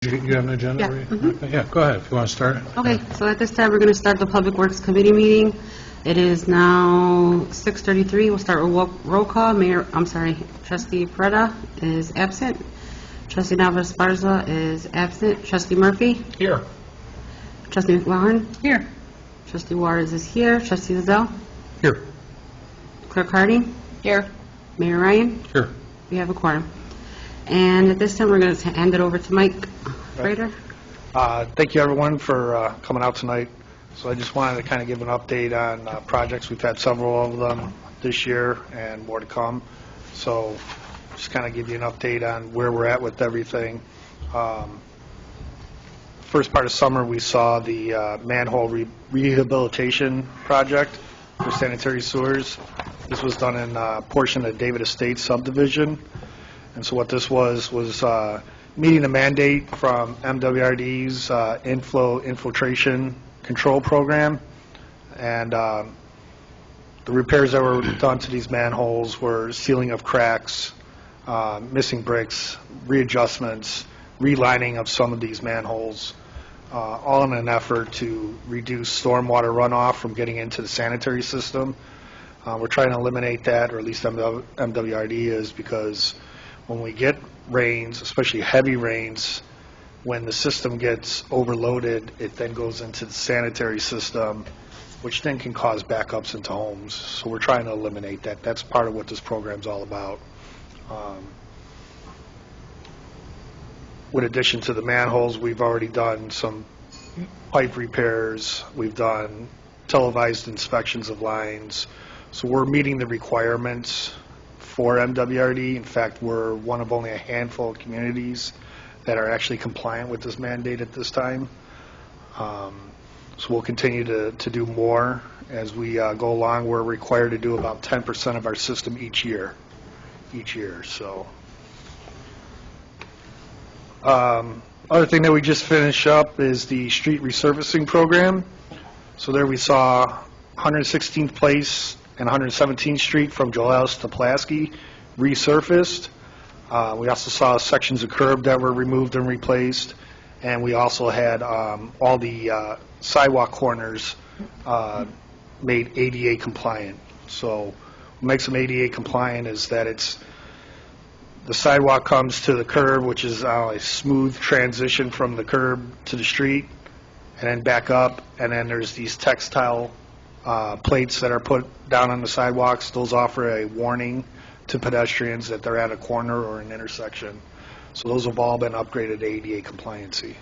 You have an agenda? Yeah. Ready? Mhm. Okay, yeah, go ahead if you want to start. Okay, so at this time, we're going to start the Public Works Committee meeting. It is now 6:33. We'll start with roll call. Trustee Peretta is absent. Trustee Navas Esparza is absent. Trustee Murphy? Here. Trustee McLaurin? Here. Trustee Waters is here. Trustee Liddell? Here. Clerk Harding? Here. Mayor Ryan? Here. We have a quorum. And at this time, we're going to hand it over to Mike Frater. Thank you, everyone, for coming out tonight. So I just wanted to kind of give an update on projects. We've had several of them this year and more to come. So just kind of give you an update on where we're at with everything. First part of summer, we saw the Manhole Rehabilitation project for sanitary sewers. This was done in a portion of David Estates subdivision. And so what this was meeting a mandate from MWRD's infiltration control program. And the repairs that were done to these manholes were sealing of cracks, missing bricks, readjustments, relining of some of these manholes, all in an effort to reduce stormwater runoff from getting into the sanitary system. We're trying to eliminate that, or at least MWRD is, because when we get rains, especially heavy rains, when the system gets overloaded, it then goes into the sanitary system, which then can cause backups into homes. So we're trying to eliminate that. That's part of what this program's all about. In addition to the manholes, we've already done some pipe repairs. We've done televised inspections of lines. So we're meeting the requirements for MWRD. In fact, we're one of only a handful of communities that are actually compliant with this mandate at this time. So we'll continue to do more as we go along. We're required to do about 10% of our system each year. So other thing that we just finished up is the street resurfacing program. So there we saw 116th Place and 117th Street from Joel's to Pulaski resurfaced. We also saw sections of curb that were removed and replaced, and we also had all the sidewalk corners made ADA compliant. So what makes them ADA compliant is that the sidewalk comes to the curb, which is a smooth transition from the curb to the street, and then back up, and then there's these textile plates that are put down on the sidewalks. Those offer a warning to pedestrians that they're at a corner or an intersection. So those have all been upgraded to ADA compliancy.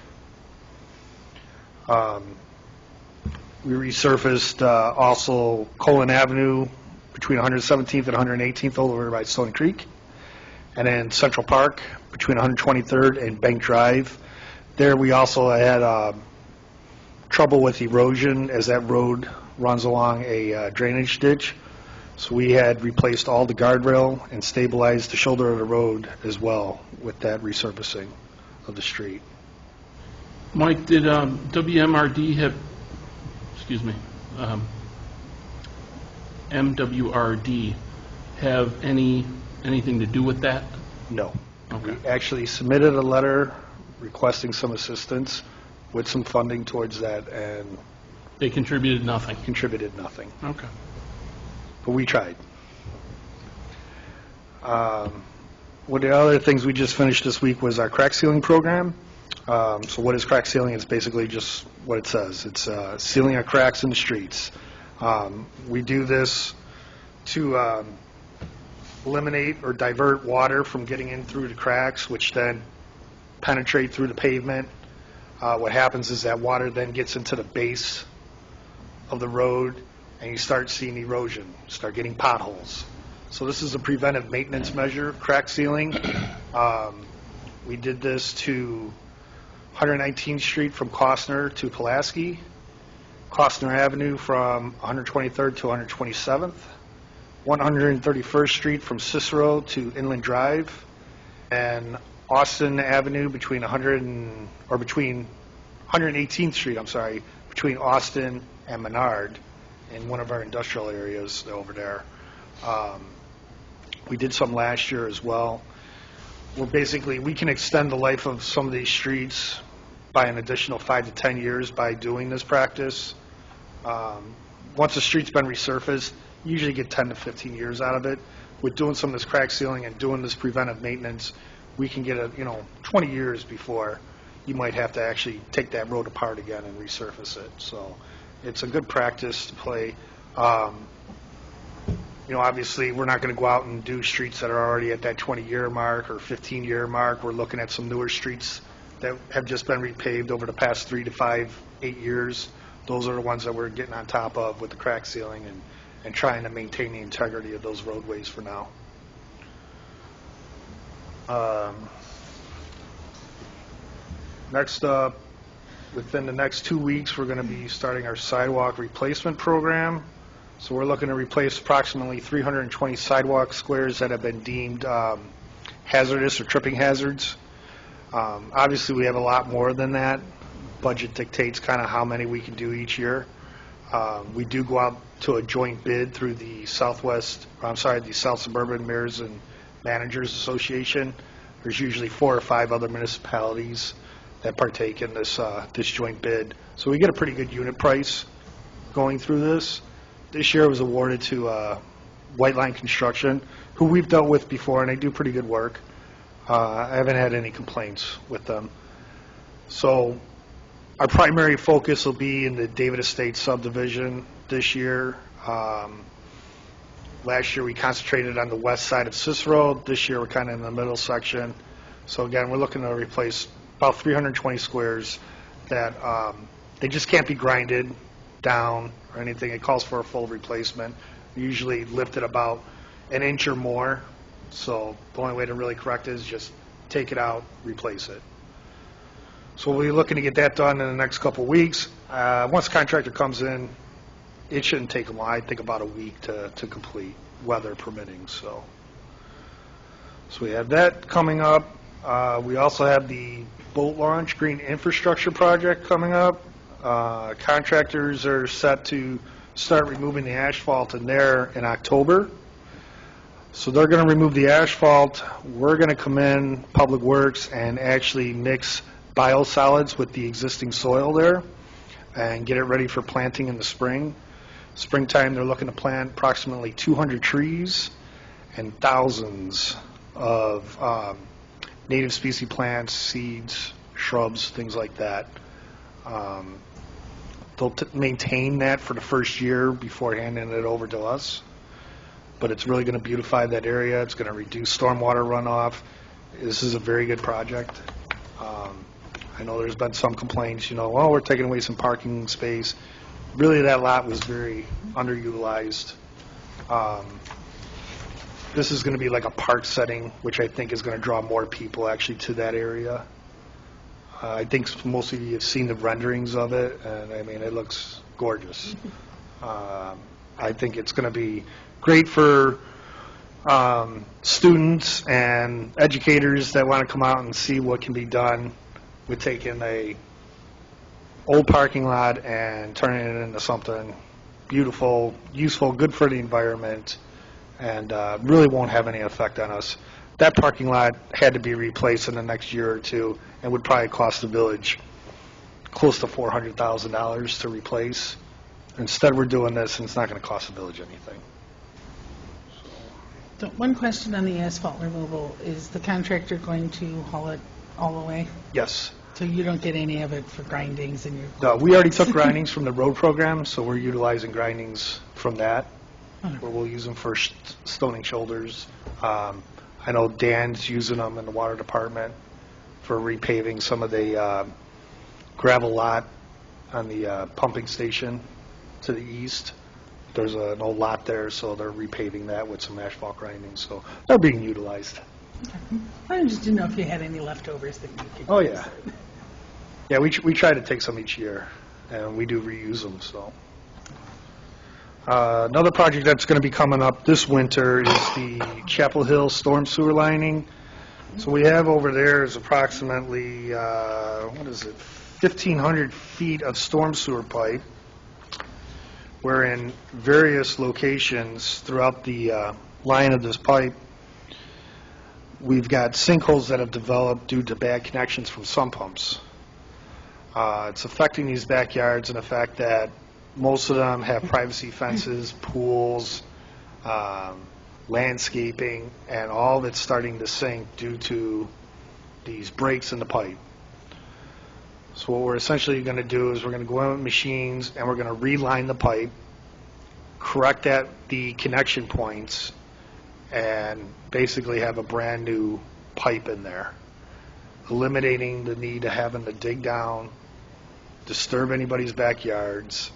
We resurfaced also Colin Avenue between 117th and 118th over by Stony Creek, and then Central Park between 123rd and Bank Drive. There we also had trouble with erosion as that road runs along a drainage ditch. So we had replaced all the guardrail and stabilized the shoulder of the road as well with that resurfacing of the street. Mike, did WMRD have, MWRD have anything to do with that? No. Okay. We actually submitted a letter requesting some assistance with some funding towards that, and They contributed nothing? contributed nothing. Okay. But we tried. One of the other things we just finished this week was our crack sealing program. So what is crack sealing? It's basically just what it says. It's sealing our cracks in the streets. We do this to eliminate or divert water from getting in through the cracks, which then penetrate through the pavement. What happens is that water then gets into the base of the road, and you start seeing erosion, start getting potholes. So this is a preventive maintenance measure, crack sealing. We did this to 119th Street from Costner to Pulaski, Costner Avenue from 123rd to 127th, 131st Street from Cicero to Inland Drive, and Austin Avenue between 118th Street, between Austin and Menard in one of our industrial areas over there. We did some last year as well. we can extend the life of some of these streets by an additional 5 to 10 years by doing this practice. Once a street's been resurfaced, you usually get 10 to 15 years out of it. With doing some of this crack sealing and doing this preventive maintenance, we can get 20 years before you might have to actually take that road apart again and resurface it. So it's a good practice to play. Obviously, we're not going to go out and do streets that are already at that 20-year mark or 15-year mark. We're looking at some newer streets that have just been repaved over the past 3 to 5, 8 years. Those are the ones that we're getting on top of with the crack sealing and trying to maintain the integrity of those roadways for now. Next up, within the next 2 weeks, we're going to be starting our sidewalk replacement program. So we're looking to replace approximately 320 sidewalk squares that have been deemed hazardous or tripping hazards. Obviously, we have a lot more than that. Budget dictates kind of how many we can do each year. We do go out to a joint bid through the South Suburban Mayors and Managers Association. There's usually 4 or 5 other municipalities that partake in this joint bid. So we get a pretty good unit price going through this. This year it was awarded to White Line Construction, who we've dealt with before, and they do pretty good work. I haven't had any complaints with them. So our primary focus will be in the David Estates subdivision this year. Last year we concentrated on the west side of Cicero. This year we're kind of in the middle section. So again, we're looking to replace about 320 squares that they just can't be grinded down or anything. It calls for a full replacement. We usually lift it about an inch or more. So the only way to really correct it is just take it out, replace it. So we'll be looking to get that done in the next couple of weeks. Once the contractor comes in, it shouldn't take them long. I think about a week to complete, weather permitting. So we have that coming up. We also have the boat launch green infrastructure project coming up. Contractors are set to start removing the asphalt in there in October. So they're going to remove the asphalt. We're going to come in, Public Works, and actually mix biosolids with the existing soil there and get it ready for planting in the spring. Springtime, they're looking to plant approximately 200 trees and thousands of native species plants, seeds, shrubs, things like that. They'll maintain that for the first year before handing it over to us. But it's really going to beautify that area. It's going to reduce stormwater runoff. This is a very good project. I know there's been some complaints, well, we're taking away some parking space. Really, that lot was very underutilized. This is going to be like a park setting, which I think is going to draw more people actually to that area. I think most of you have seen the renderings of it, and I mean, it looks gorgeous. I think it's going to be great for students and educators that want to come out and see what can be done with taking a old parking lot and turning it into something beautiful, useful, good for the environment, and really won't have any effect on us. That parking lot had to be replaced in the next year or two and would probably cost the village close to $400,000 to replace. Instead, we're doing this, and it's not going to cost the village anything. So one question on the asphalt removal, is the contractor going to haul it all the way? Yes. So you don't get any of it for grindings in your... We already took grindings from the road program, so we're utilizing grindings from that, where we'll use them for stoning shoulders. I know Dan's using them in the water department for repaving some of the gravel lot on the pumping station to the east. There's an old lot there, so they're repaving that with some asphalt grinding. So they're being utilized. Okay. I just didn't know if you had any leftovers that you could Oh, use. yeah. Yeah, we try to take some each year, and we do reuse them. So another project that's going to be coming up this winter is the Chapel Hill storm sewer lining. So we have over there is approximately, 1,500 feet of storm sewer pipe. We're in various locations throughout the line of this pipe. we've got sinkholes that have developed due to bad connections from sump pumps. It's affecting these backyards in the fact that most of them have privacy fences, pools, landscaping, and all of it's starting to sink due to these breaks in the pipe. So what we're essentially going to do is we're going to go in with machines and we're going to reline the pipe, correct the connection points, and basically have a brand new pipe in there, eliminating the need of having to dig down, disturb anybody's backyards,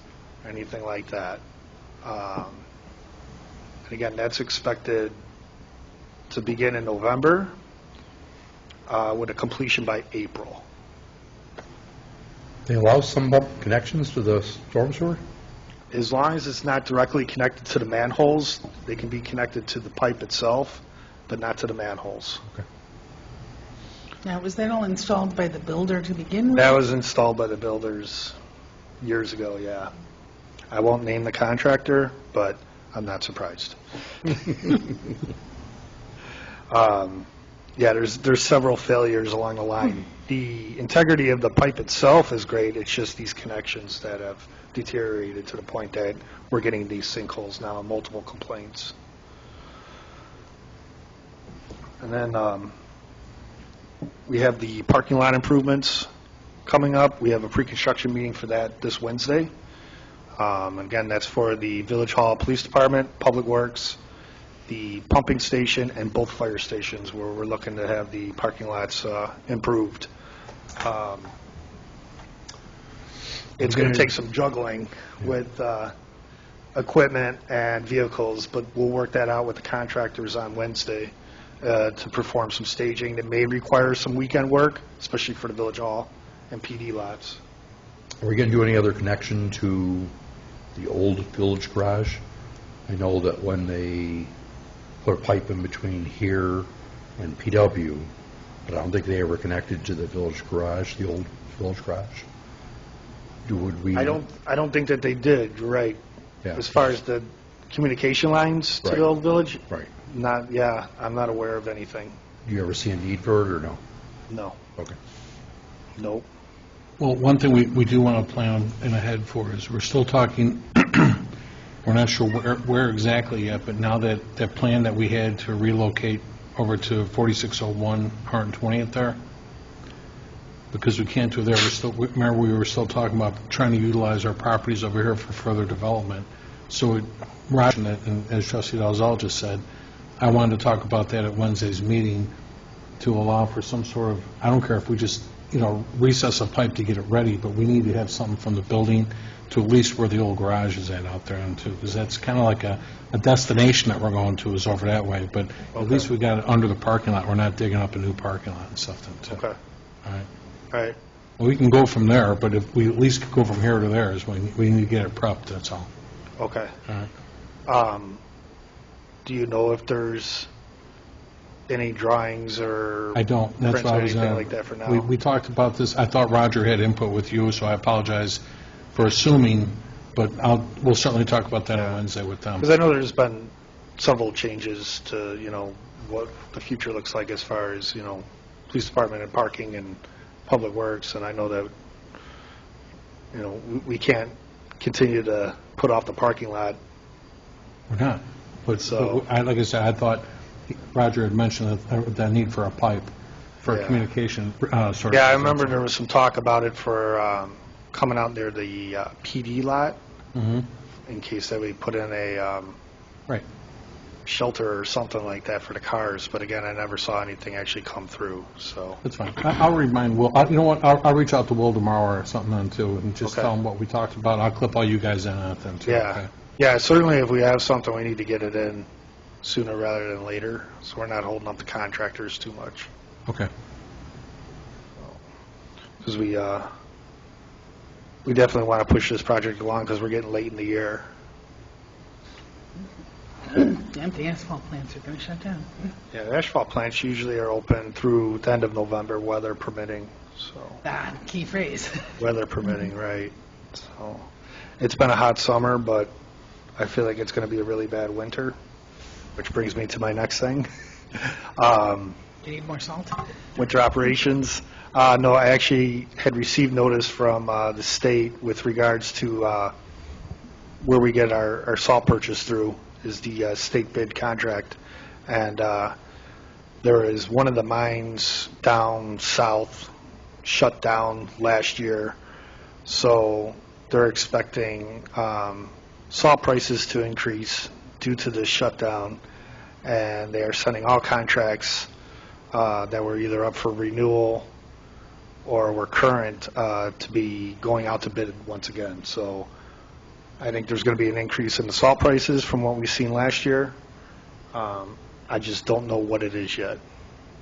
anything like that. And again, that's expected to begin in November with a completion by April. They allow some bump connections to the storm sewer? As long as it's not directly connected to the manholes, they can be connected to the pipe itself, but not to the manholes. Now, was that all installed by the builder to begin with? That was installed by the builders years ago, yeah. I won't name the contractor, but I'm not surprised. Yeah, there's several failures along the line. The integrity of the pipe itself is great. It's just these connections that have deteriorated to the point that we're getting these sinkholes now, multiple complaints. And then we have the parking lot improvements coming up. We have a pre-construction meeting for that this Wednesday. Again, that's for the Village Hall Police Department, Public Works, the pumping station, and both fire stations, where we're looking to have the parking lots improved. It's going to take some juggling with equipment and vehicles, but we'll work that out with the contractors on Wednesday to perform some staging that may require some weekend work, especially for the Village Hall and PD lots. Are we going to do any other connection to the old village garage? I know that when they put a pipe in between here and PW, but I don't think they ever connected to the village garage, the old village garage. Would we? I don't think that they did. You're right. Yeah. As far as the communication lines to Right. the old village, Right. not. Yeah, I'm not aware of anything. Do you ever see a need for it or no? No. Okay. Nope. Well, one thing we do want to plan in ahead for is we're still talking, we're not sure where exactly yet, but now that plan that we had to relocate over to 4601 120th there, because we can't do there, remember we were still talking about trying to utilize our properties over here for further development. So, Roger, and as Trustee Dalzell just said, I wanted to talk about that at Wednesday's meeting to allow for some sort of, I don't care if we just, recess a pipe to get it ready, but we need to have something from the building to at least where the old garage is at out there, and too, because that's kind of like a destination that we're going to is over that way, but at least we got it under the parking lot. We're not digging up a new parking lot and stuff then, too. Okay. All right. All right. Well, we can go from there, but if we at least could go from here to there, is we need to get it prepped, that's all. Okay. All right. Do you know if there's any drawings or I don't, that's prints what or I was anything going like that for now? We talked about this, I thought Roger had input with you, so I apologize for assuming, but we'll certainly talk about that on Wednesday with them. Because I know there's been several changes to, what the future looks like as far as, police department and parking and public works, and I know that, we can't continue to put off the parking lot. We're not. But So- like I said, I thought Roger had mentioned that need for a pipe for Yeah. communication. Yeah, I remember there was some talk about it for coming out near the PD lot, Mm-hmm. in case that we put in a Right. shelter or something like that for the cars, but again, I never saw anything actually come through, so. That's fine. I'll remind Will, you know what, I'll reach out to Will tomorrow or something then too, and just Okay. tell him what we talked about. I'll clip all you guys in on it then too. Yeah. Okay. Yeah, certainly if we have something, we need to get it in sooner rather than later, so we're not holding up the contractors too much. Okay. Because we definitely want to push this project along because we're getting late in the year. And the asphalt plants are going to shut down. Yeah, the asphalt plants usually are open through the end of November, weather permitting, so. Ah, key phrase. Weather permitting, right. So, it's been a hot summer, but I feel like it's going to be a really bad winter, which brings me to my next thing. Do you need more salt? winter operations. No, I actually had received notice from the state with regards to where we get our salt purchase through is the state bid contract. And there is one of the mines down south shut down last year. So they're expecting salt prices to increase due to the shutdown. And they are sending all contracts that were either up for renewal or were current to be going out to bid once again. So I think there's going to be an increase in the salt prices from what we've seen last year. I just don't know what it is yet.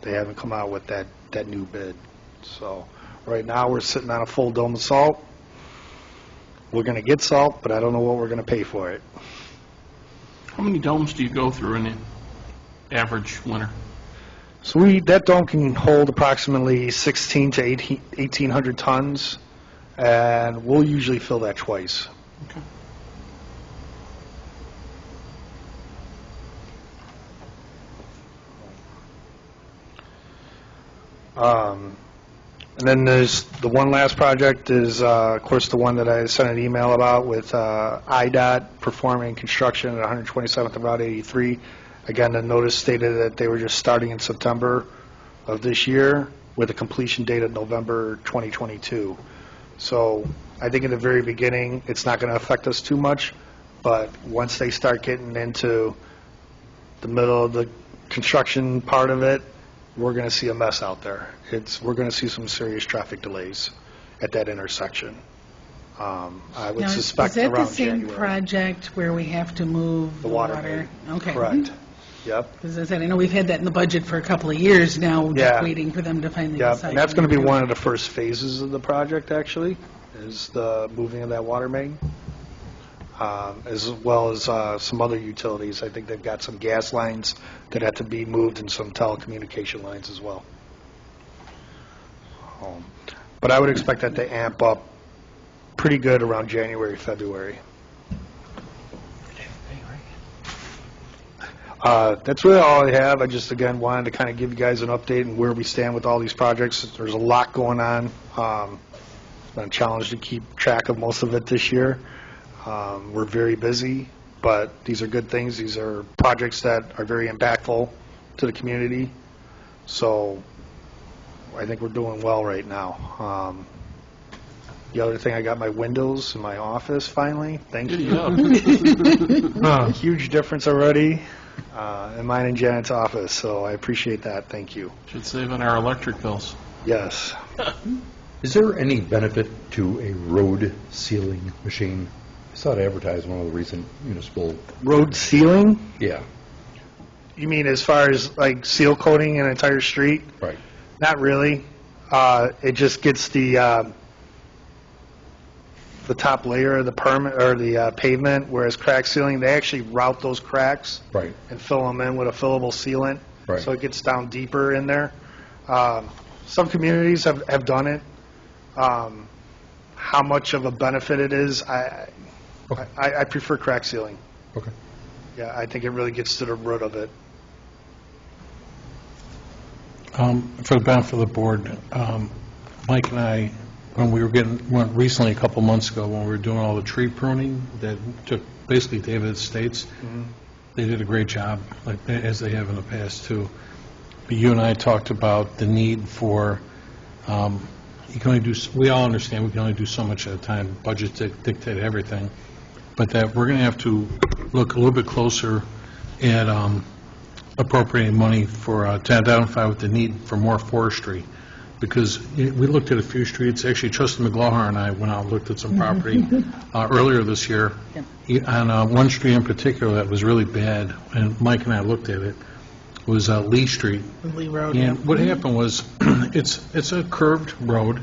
They haven't come out with that new bid. So right now we're sitting on a full dome of salt. We're going to get salt, but I don't know what we're going to pay for it. How many domes do you go through in an average winter? So that dome can hold approximately 16 to 1,800 tons, and we'll usually fill that twice. Okay. And then there's the one last project is, of course, the one that I sent an email about with IDOT performing construction at 127th and Route 83. Again, the notice stated that they were just starting in September of this year with a completion date of November 2022. So I think in the very beginning, it's not going to affect us too much, but once they start getting into the middle of the construction part of it, we're going to see a mess out there. We're going to see some serious traffic delays at that intersection. I would Now, suspect is that around the same January. project where we have to move The water main. Okay. Correct. Yep. Because as I said, I know we've had that in the budget for a couple of years now, Yeah. just waiting for them to finally Yeah, decide. and that's going to be one of the first phases of the project, actually, is the moving of that water main, as well as some other utilities. I think they've got some gas lines that have to be moved and some telecommunication lines as well. But I would expect that to amp up pretty good around January, February. That's really all I have. I just, again, wanted to kind of give you guys an update on where we stand with all these projects. There's a lot going on. It's been a challenge to keep track of most of it this year. We're very busy, but these are good things. These are projects that are very impactful to the community. So I think we're doing well right now. The other thing, I got my windows in my office finally. Thank you. Yeah. Huge difference already in mine and Janet's office, so I appreciate that. Thank you. Should save on our electric bills. Yes. Is there any benefit to a road sealing machine? I saw it advertised in one of the recent municipal, Road sealing? yeah, You mean as far as like seal coating an entire street? right. Not really. It just gets the top layer of the pavement, whereas crack sealing, they actually route those cracks Right. and fill them in with a fillable sealant. Right. So it gets down deeper in there. Some communities have done it. How much of a benefit it is, I prefer crack sealing. Okay. Yeah, I think it really gets to the root of it. For the benefit of the board, Mike and I, when we went recently, a couple months ago, when we were doing all the tree pruning that took basically David Estates, they did a great job, like as they have in the past too. But you and I talked about the need for, you can only do, we all understand we can only do so much at a time, budgets dictate everything, but that we're going to have to look a little bit closer at appropriating money for, to identify with the need for more forestry, because we looked at a few streets, actually Trustee McGlawhar and I went out and looked at some property earlier this year, on one street in particular that was really bad, and Mike and I looked at it, was Lee Street. Lee Road, And what happened was, it's a curved road,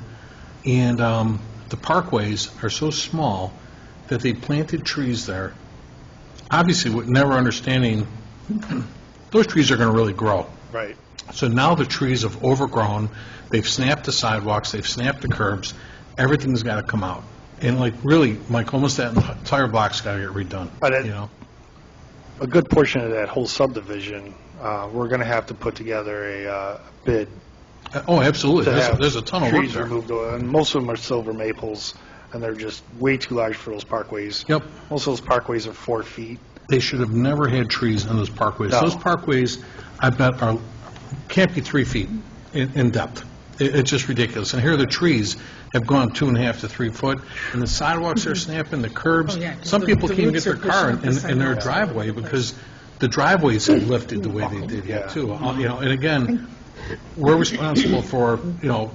and the parkways are so small that they planted trees there, obviously with never understanding those trees are going to really grow. Right. So now the trees have overgrown, they've snapped the sidewalks, they've snapped the curbs, everything's got to come out. And like, really, Mike, almost that entire block's got to get redone, But you know? a good portion of that whole subdivision we're going to have to put together a bid Oh, absolutely. to There's have there's a ton of work trees there. removed, and most of them are silver maples, and they're just way too large for those parkways. Yep. Most of those parkways are 4 feet. They should have never had trees on those parkways. No. Those parkways, I bet, can't be 3 feet in depth. It's just ridiculous. And here the trees have gone 2.5 to 3 foot, and the sidewalks are snapping, the curbs. Oh, yeah, 'cause Some the- people the can't get roots their are pushing car up the in their sidewalks. driveway because the driveways have lifted the way they did yet, too. And again, we're responsible for,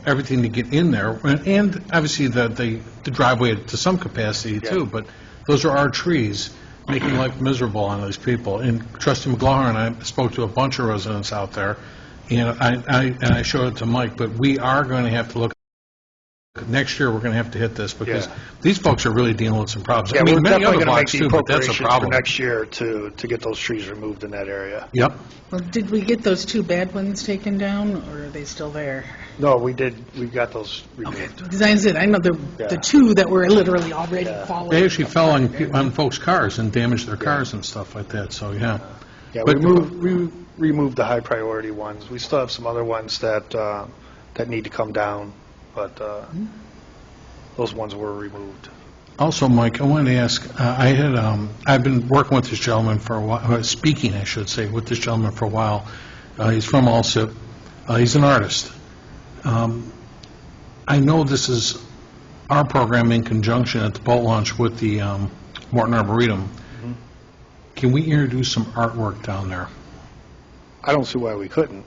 everything to get in there, and obviously the driveway to some capacity, too, but those are our trees making life miserable on these people. And Trustee McGlower and I spoke to a bunch of residents out there, and I showed it to Mike, but we are going to have to look, next year, we're going to have to hit this, because Yeah. these folks are really dealing with some problems. Yeah, I mean, we're many definitely other going to blocks make the too, but that's a appropriations for problem. next year to get those trees removed in that area. Yep. Well, did we get those 2 bad ones taken down, or are they still there? No, we got those removed. Because I said, I know the Yeah. 2 that were literally already Yeah. falling. They actually fell on folks' cars and damaged their cars and stuff like that, so, yeah. Yeah, But- we removed the high priority ones. We still have some other ones that need to come down, but those ones were removed. Also, Mike, I wanted to ask, I've been working with this gentleman for a while, speaking, I should say, with this gentleman for a while. He's from Alsip. He's an artist. I know this is our program in conjunction at the boat launch with the Morton Arboretum. Can we introduce some artwork down there? I don't see why we couldn't,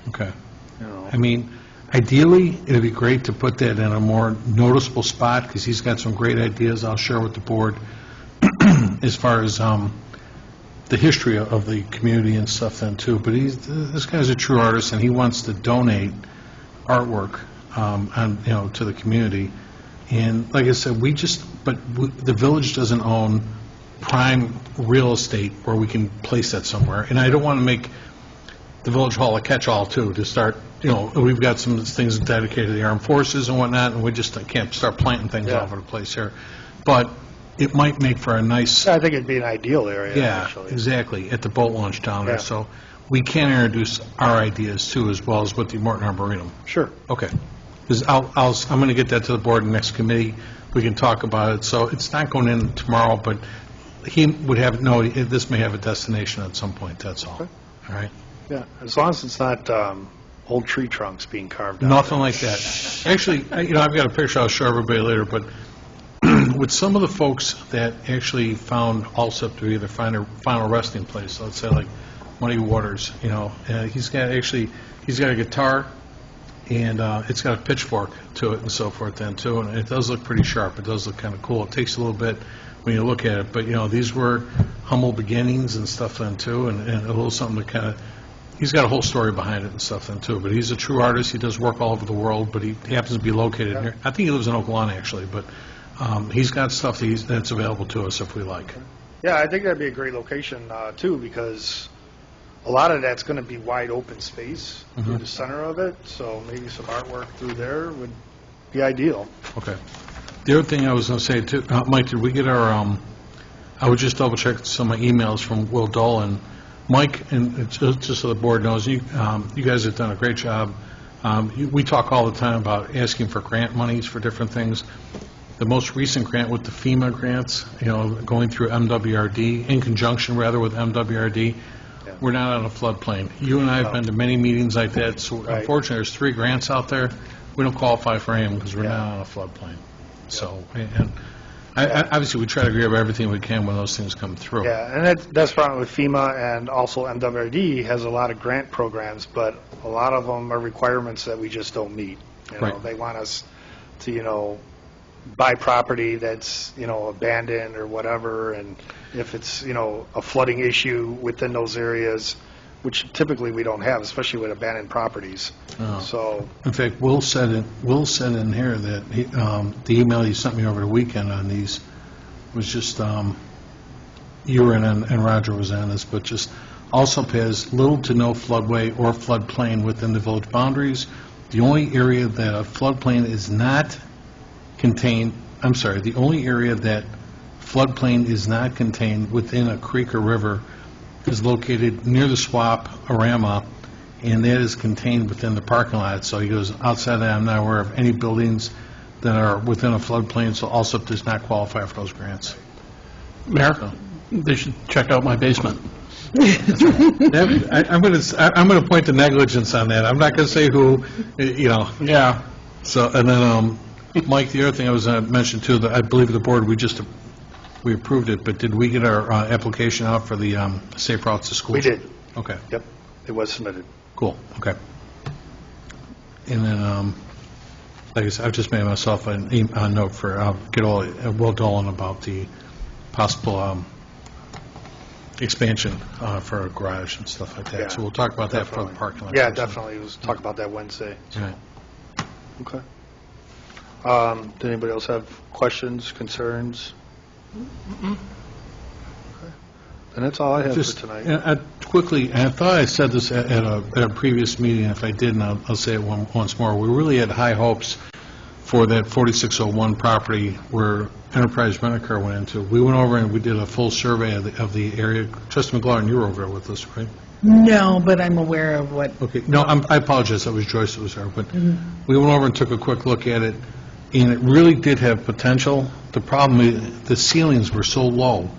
Okay. you know. I mean, ideally, it'd be great to put that in a more noticeable spot, because he's got some great ideas I'll share with the board as far as the history of the community and stuff then, too. But this guy's a true artist, and he wants to donate artwork to the community. And like I said, the village doesn't own prime real estate where we can place that somewhere. And I don't want to make the village hall a catch-all, too, to start, we've got some things dedicated to the armed forces and whatnot, and we just can't start planting things all Yeah. over the place here. But it might make for a nice, I think it'd be an ideal area, yeah, actually. exactly, at the boat launch down there. Yeah. So we can introduce our ideas, too, as well as with the Morton Arboretum. Sure. Okay. 'Cause I'm going to get that to the board in the next committee. We can talk about it. So it's not going in tomorrow, but he would this may have a destination at some point, that's all. Okay. All right? Yeah, as long as it's not old tree trunks being carved out. Nothing like that. Actually, I've got a picture I'll show everybody later, but with some of the folks that actually found Alsip to be their final resting place, let's say like Muddy Waters, he's got a guitar, and it's got a pitchfork to it and so forth then, too, and it does look pretty sharp. It does look kind of cool. It takes a little bit when you look at it, but, these were humble beginnings and stuff then, too, and a little something to kind of, he's got a whole story behind it and stuff then, too, but he's a true artist. He does work all over the world, but he happens to be located here. I think he lives in Oak Lawn, actually, but he's got stuff that's available to us if we like. Yeah, I think that'd be a great location, too, because a lot of that's going to be wide open space through the center of it, so maybe some artwork through there would be ideal. Okay. The other thing I was going to say, too, Mike, did we get our, I would just double-check some of my emails from Will Dolan. Mike, and it's just so the board knows, you guys have done a great job. We talk all the time about asking for grant monies for different things. The most recent grant with the FEMA grants, going through MWRD, in conjunction, rather, with MWRD, we're not on a floodplain. You and I have been to many meetings like that, so Right. unfortunately, there's 3 grants out there. We don't qualify for any of them because we're not on a floodplain. So, and obviously, we try to grab everything we can when those things come through. Yeah, and that's problem with FEMA, and also MWRD has a lot of grant programs, but a lot of them are requirements that we just don't meet. Right. They want us to, buy property that's, abandoned or whatever, and if it's, a flooding issue within those areas, which typically we don't have, especially with abandoned properties. Oh. So, In fact, Will said in here that the email he sent me over the weekend on these was just, you were in and Roger was on this, but just also has little to no floodway or floodplain within the village boundaries. The only area that a floodplain is not contained, the only area that floodplain is not contained within a creek or river is located near the swap, Arama, and that is contained within the parking lot. So he goes, outside that, I'm not aware of any buildings that are within a floodplain, so Alsip does not qualify for those grants. Mayor, they should check out my basement. I'm going to point to negligence on that. I'm not going to say who, you know. Yeah. So, and then, Mike, the other thing I was going to mention too, that I believe the board, we approved it, but did we get our application out for the safe routes to school? We did. Okay, Yep, it was submitted. cool, okay. And then, like I said, I've just made myself a note for, I'll get all, Will Dolan about the possible expansion for a garage and stuff like that. So Yeah, we'll talk about that for the definitely. parking lot. Yeah, definitely. We'll talk about that Wednesday. Right. Okay. Did anybody else have questions, concerns? Okay. And that's all I have for Just tonight. quickly, and I thought I said this at a previous meeting, if I didn't, I'll say it once more. We really had high hopes for that 4601 property where Enterprise Rent-A-Car went into. We went over and we did a full survey of the area. Trustee McLaurin, you were over there with us, right? No, but I'm aware of what, Okay, no, I apologize, that was Joyce that was there, but we went over and took a quick look at it, and it really did have potential. The problem is, the ceilings were so low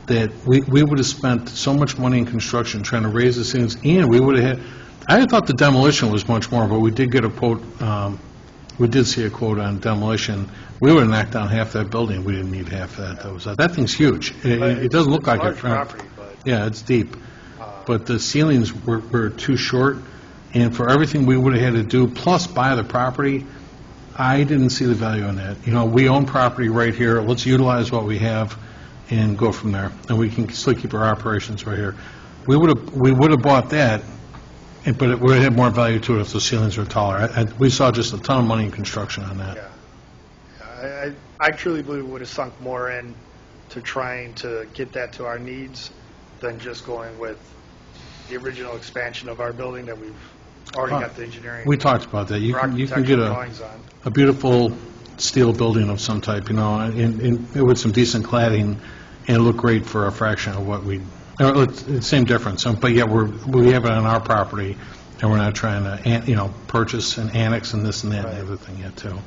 that we would have spent so much money in construction trying to raise the ceilings, and we would have had, I thought the demolition was much more, but we did get a quote, we did see a quote on demolition. We would have knocked down half that building, we didn't need half that. That thing's huge. It doesn't look like it. Large property, but Yeah, it's deep. But the ceilings were too short, and for everything we would have had to do, plus buy the property, I didn't see the value in that. You know, we own property right here, let's utilize what we have and go from there, and we can still keep our operations right here. We would have bought that, but it would have had more value to it if the ceilings were taller. We saw just a ton of money in construction on that. yeah. I truly believe we would have sunk more in to trying to get that to our needs than just going with the original expansion of our building that we've already got the engineering. We talked about that. You or can get architectural drawings on. a beautiful steel building of some type, you know, and with some decent cladding, and look great for a fraction of what it's the same difference, but yet we have it on our property, and we're not trying to, you know, purchase and annex and this and that and the other thing yet, too.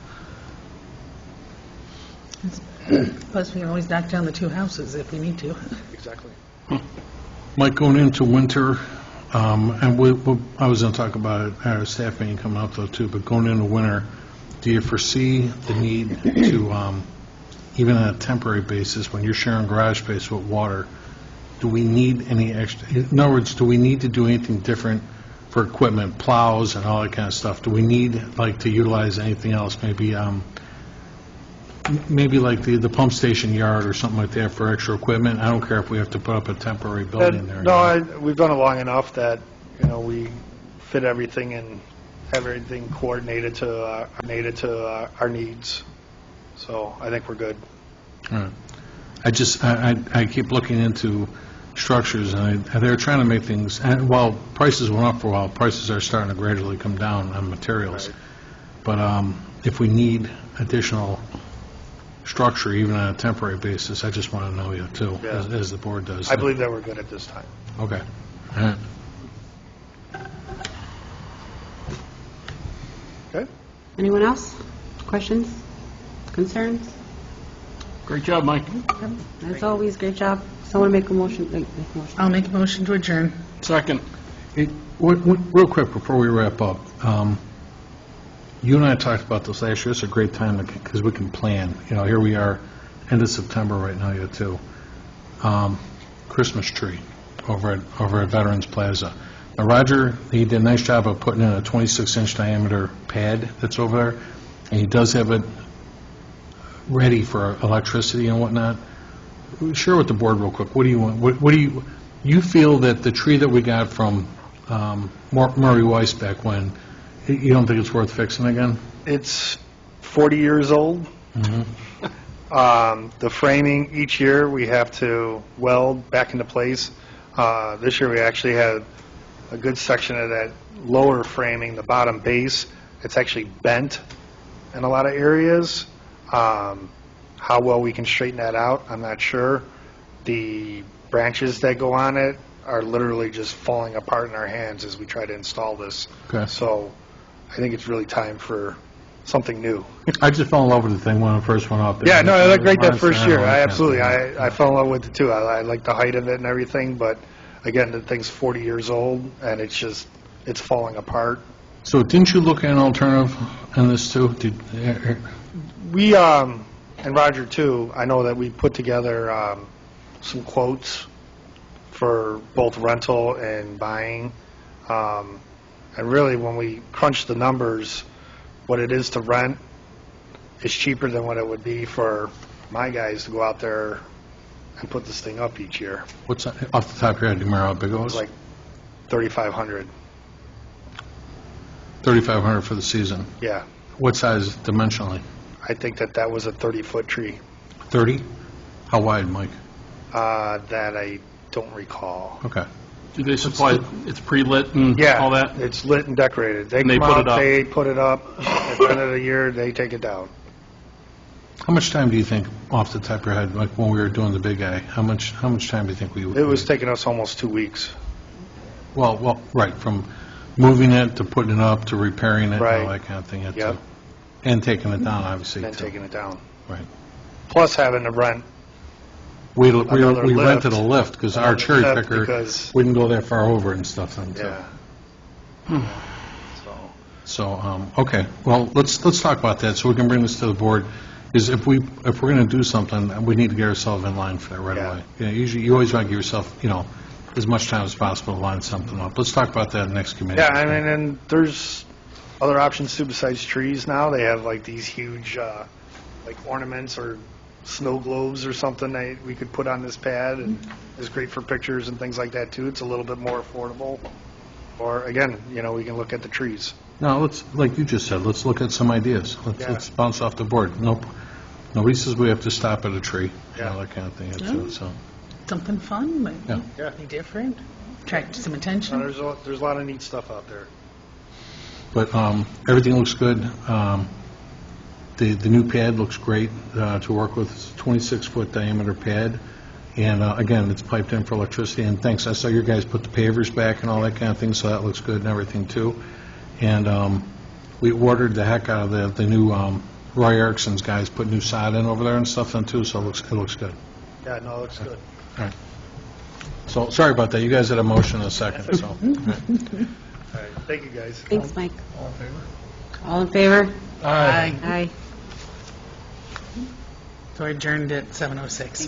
plus we can always knock down the two houses if we need to. Exactly. Mike, going into winter, and I was going to talk about it at our staff meeting coming up, though, too, but going into winter, do you foresee the need to, even on a temporary basis, when you're sharing garage space with water, do we need any extra, in other words, do we need to do anything different for equipment, plows and all that kind of stuff? Do we need, like, to utilize anything else, maybe like the pump station yard or something like that for extra equipment? I don't care if we have to put up a temporary building there. No, we've done it long enough that, you know, we fit everything and have everything coordinated to our needs. So I think we're good. All right. I keep looking into structures, and they're trying to make things, and while prices went up for a while, prices are starting to gradually come down on materials. Right. But if we need additional structure, even on a temporary basis, I just want to know you, too, Yeah. as the board does. I believe that we're good at this time. Okay. All right. Okay? Anyone else? Questions? Concerns? Great job, Mike. As always, great job. Someone make a motion. Make a motion. I'll make a motion to adjourn. Second. Real quick, before we wrap up, you and I talked about this last year. It's a great time because we can plan. You know, here we are, end of September right now, yet too. Christmas tree over at Veterans Plaza. Now, Roger, he did a nice job of putting in a 26-inch diameter pad that's over there, and he does have it ready for electricity and whatnot. Share with the board real quick. What do you want? What do you feel that the tree that we got from Murray Weiss back when, you don't think it's worth fixing again? It's 40 years old. The framing, each year we have to weld back into place. This year we actually had a good section of that lower framing, the bottom base, it's actually bent in a lot of areas. How well we can straighten that out, I'm not sure. The branches that go on it, are literally just falling apart in our hands as we try to install this. Okay. So I think it's really time for something new. I just fell in love with the thing when I first went out there. Yeah, no, it looked great that first year. I Yeah. absolutely, I fell in love with it too. I like the height of it and everything, but again, the thing's 40 years old, and it's falling apart. So didn't you look at an alternative in this too? We, and Roger too, I know that we put together some quotes for both rental and buying. And really, when we crunch the numbers, what it is to rent is cheaper than what it would be for my guys to go out there and put this thing up each year. What's that, off the top of your head, do you remember how big it It was? was like 3,500. 3,500 for the season. Yeah. What size dimensionally? I think that was a 30-foot tree. 30? How wide, Mike? That I don't recall. Okay. Do they supply, it's pre-lit and Yeah. all that? It's lit and decorated. They And they come put out, it up. they put it up. At the end of the year, they take it down. How much time do you think, off the top of your head, like when we were doing the big guy, how much time do you think we would? It was taking us almost 2 weeks. Well, right, from moving it to putting it up to repairing it and all Right. that kind of thing. Yep. And taking it down, obviously, Then too. taking it down. Right. Plus having to rent. We Another rented a lift. lift because our Another cherry lift picker because- wouldn't go that far over and stuff then, too. Yeah. So, okay, well, let's talk about that, so we can bring this to the board, is if we're going to do something, we need to get ourselves in line for that right Yeah. away. You know, usually, you always want to give yourself, as much time as possible to line something up. Let's talk about that in the next committee. Yeah, I mean, and there's other options too besides trees now. They have like these huge, like ornaments or snow globes or something that we could put on this pad, and it's great for pictures and things like that too. It's a little bit more affordable. Or again, we can look at the trees. No, let's, like you just said, let's look at some ideas. Yeah. Let's bounce off the board. Nope. Nobody says we have to stop at a tree, Yeah. that kind of thing, No. so. Something fun, maybe, Yeah. Yeah. be different, attract some So attention. there's a lot of neat stuff out there. But everything looks good. The new pad looks great to work with. It's a 26-foot diameter pad, and again, it's piped in for electricity. And thanks, I saw your guys put the pavers back and all that kind of thing, so that looks good and everything too. And we ordered the heck out of the new Roy Erickson's guys put new sod in over there and stuff then too, so it looks good. Yeah, no, it looks good. All right. So sorry about that. You guys had a motion in a second, so. All right, thank you guys. Thanks, Mike. All in favor? Aye. Aye. So adjourned at 7:06.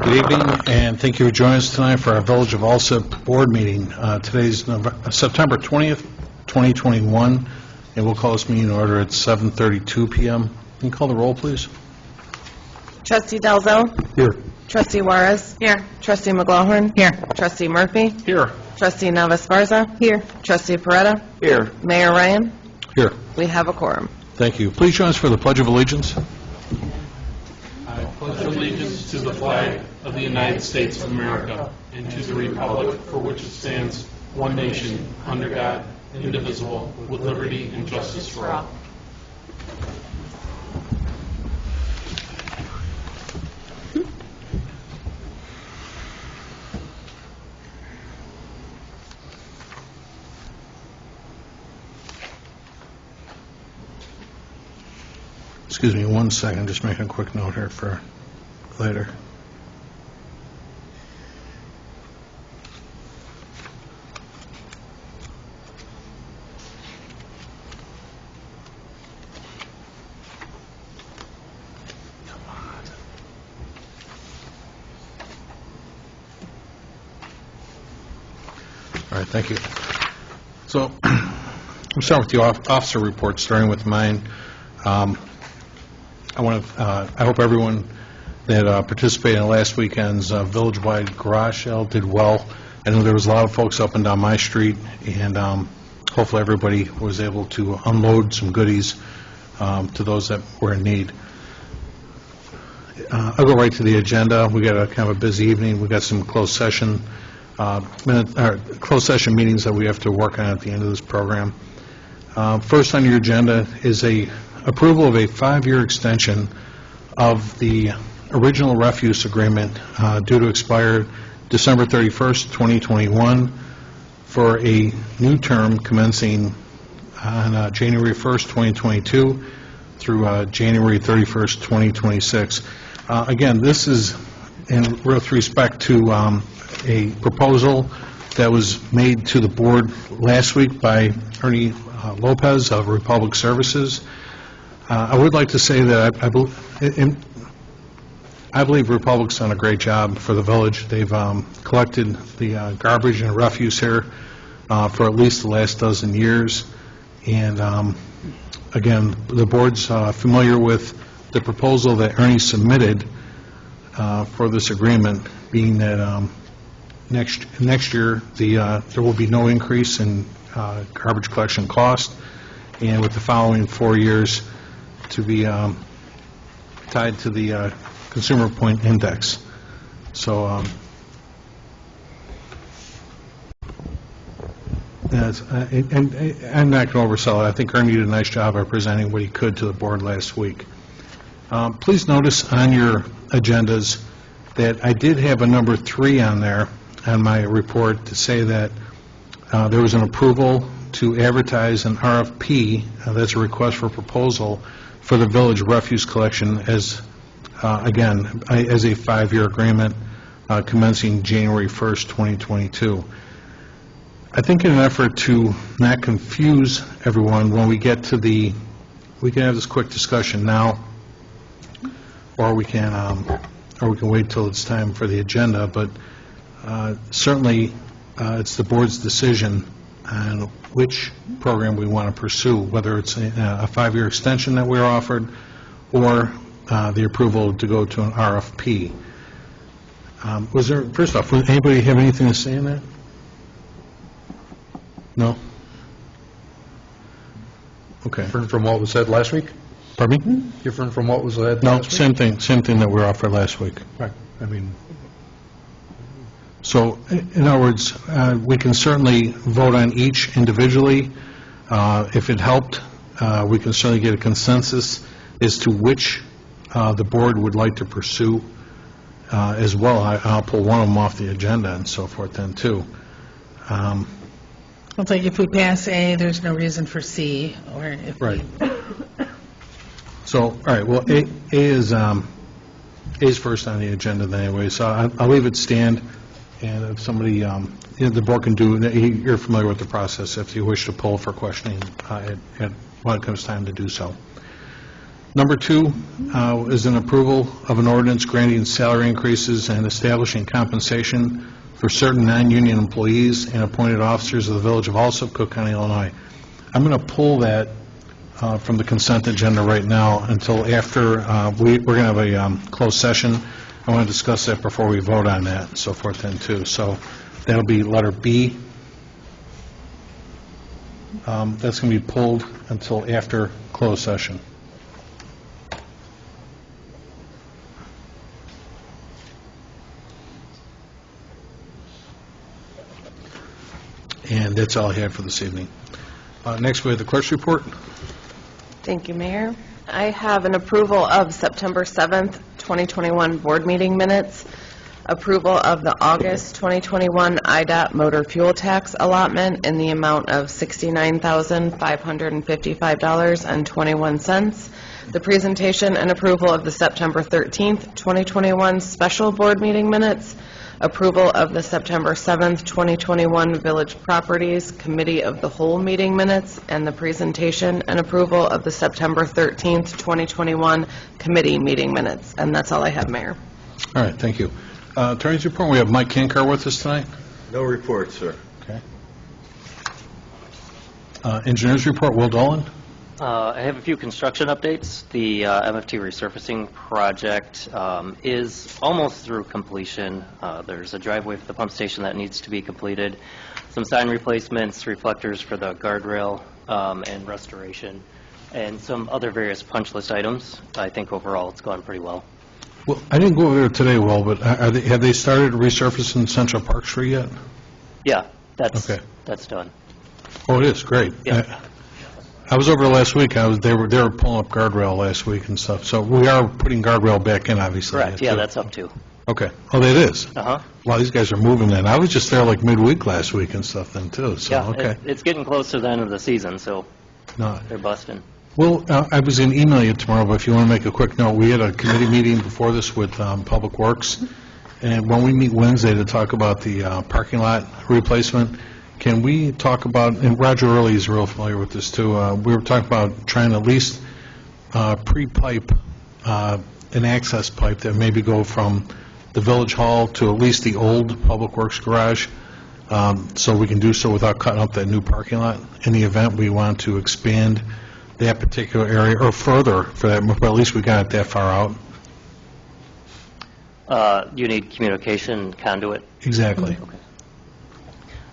Good evening, and thank you for joining us tonight for our Village of Alsip Board meeting. Today's September 20th, 2021, and we'll call this meeting in order at 7:32 p.m. Can you call the roll, please? Trustee Dalzell. Here. Trustee Juarez. Here. Trustee McLaughlin. Here. Trustee Murphy. Here. Trustee Nava Sparza. Here. Trustee Peretta. Here. Mayor Ryan. Here. We have a quorum. Thank you. Please join us for the Pledge of Allegiance. I pledge allegiance to the flag of the United States of America and to the republic for which it stands, one nation, under God, indivisible, with liberty and justice for all. Excuse me 1 second, just making a quick note here for later. All right, thank you. So, we'll start with the officer report, starting with mine. I hope everyone that participated in last weekend's village-wide garage sale did well. I know there was a lot of folks up and down my street, and hopefully everybody was able to unload some goodies to those that were in need. I'll go right to the agenda. We got a kind of a busy evening. We got some closed session meetings that we have to work on at the end of this program. First on your agenda is a approval of a 5-year extension of the original refuse agreement due to expire December 31st, 2021, for a new term commencing on January 1st, 2022 through January 31st, 2026. Again, this is with respect to a proposal that was made to the board last week by Ernie Lopez of Republic Services. I would like to say that I believe Republic's done a great job for the village. They've collected the garbage and refuse here for at least the last dozen years. And again, the board's familiar with the proposal that Ernie submitted for this agreement, being that next year there will be no increase in garbage collection cost, and with the following 4 years to be tied to the Consumer Point Index. So and I'm not going to oversell it. I think Ernie did a nice job of presenting what he could to the board last week. Please notice on your agendas that I did have a number 3 on there on my report to say that there was an approval to advertise an RFP, that's a request for proposal, for the village refuse collection as, again, as a 5-year agreement commencing January 1st, 2022. I think in an effort to not confuse everyone, when we get to we can have this quick discussion now, or we can wait till it's time for the agenda, but certainly it's the board's decision on which program we want to pursue, whether it's a 5-year extension that we're offered or the approval to go to an RFP. Was there, first off, would anybody have anything to say in that? No? Okay. Different from what was said last week? Pardon me? Different from what was said No, last week? same thing that we were offered last week. Right. I mean, So, in other words, we can certainly vote on each individually. If it helped, we can certainly get a consensus as to which the board would like to pursue as well. I'll pull one of them off the agenda and so forth then, too. It's like if we pass A, there's no reason for C, or if we... Right. So, all right, well, A is first on the agenda then anyway, so I'll leave it stand, and if somebody, the board can do, you're familiar with the process, if you wish to poll for questioning when it comes time to do so. Number 2 is an approval of an ordinance granting salary increases and establishing compensation for certain non-union employees and appointed officers of the Village of Alsip, Cook County, Illinois. I'm going to pull that from the consent agenda right now until after we're going to have a closed session. I want to discuss that before we vote on that and so forth then too. So that'll be letter B. That's going to be pulled until after closed session. And that's all I have for this evening. Next, we have the clerk's report. Thank you, Mayor. I have an approval of September 7th, 2021 board meeting minutes, approval of the August 2021 IDOT motor fuel tax allotment in the amount of $69,555.21, the presentation and approval of the September 13th, 2021 special board meeting minutes, approval of the September 7th, 2021 Village Properties Committee of the Whole meeting minutes, and the presentation and approval of the September 13th, 2021 committee meeting minutes. And that's all I have, Mayor. All right, thank you. Attorney's report, we have Mike Kankar with us tonight. No report, sir. Okay. Engineer's report, Will Dolan. I have a few construction updates. The MFT resurfacing project is almost through completion. There's a driveway for the pump station that needs to be completed, some sign replacements, reflectors for the guardrail, and restoration, and some other various punch list items. I think overall it's gone pretty well. Well, I didn't go over there today, Will, but have they started resurfacing Central Park Street yet? Yeah, that's Okay. that's done. Oh, it is, great. Yeah. I was over there last week. They were pulling up guardrail last week and stuff. So we are putting guardrail back in, obviously. Correct, yeah, too. that's up too. Okay. Oh, that is? Uh-huh. Wow, these guys are moving then. I was just there like midweek last week and stuff then, too. So, Yeah, okay. it's getting close to the end of the season, so No. they're busting. Well, I was going to email you tomorrow, but if you want to make a quick note, we had a committee meeting before this with Public Works, and when we meet Wednesday to talk about the parking lot replacement, can we talk about, and Roger Early is real familiar with this too, we were talking about trying to at least pre-pipe an access pipe that maybe go from the Village Hall to at least the old Public Works garage, so we can do so without cutting up that new parking lot. In the event we want to expand that particular area, or further for that, but at least we got it that far out. You need communication conduit. Exactly.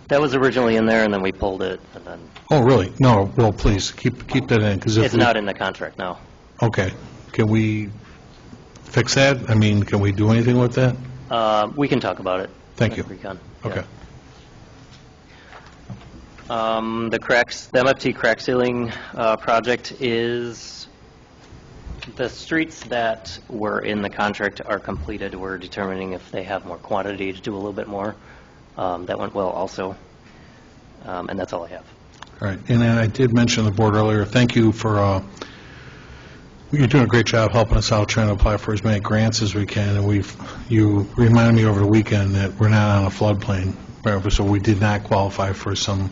That was originally in there, and then we pulled it, and then Oh, really? No, well, please, keep that in, because if it's not in the contract now. Okay. Can we fix that? I mean, can we do anything with that? We can talk about it. Thank you. If we can. Yeah. Okay. The MFT crack sealing project is, the streets that were in the contract are completed. We're determining if they have more quantity to do a little bit more. That went well also, and that's all I have. All right. And then I did mention to the board earlier, thank you for, you're doing a great job helping us out, trying to apply for as many grants as we can, and you reminded me over the weekend that we're not on a floodplain, so we did not qualify for some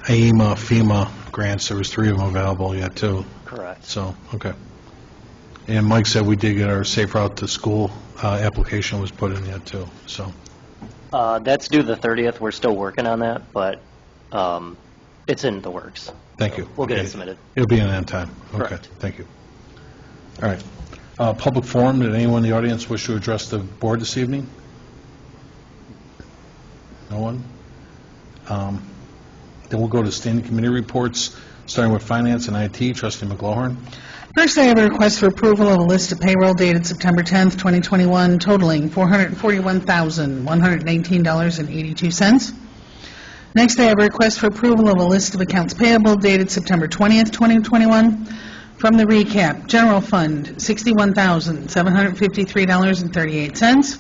AEMA, FEMA grants. There was 3 of them available yet, too. Correct. So, okay. And Mike said we did get our Safe Route to School application was put in yet, too, so. That's due the 30th. We're still working on that, but it's in the works. Thank you. We'll get it Okay. submitted. It'll be in that time. Okay, Correct. thank you. All right. Public forum, did anyone in the audience wish to address the board this evening? No one? Then we'll go to standing committee reports, starting with Finance and IT. Trustee McGlohorn. First, I have a request for approval of a list of payroll dated September 10th, 2021, totaling $441,119.82. Next, I have a request for approval of a list of accounts payable dated September 20th, 2021. From the recap, General Fund, $61,753.38.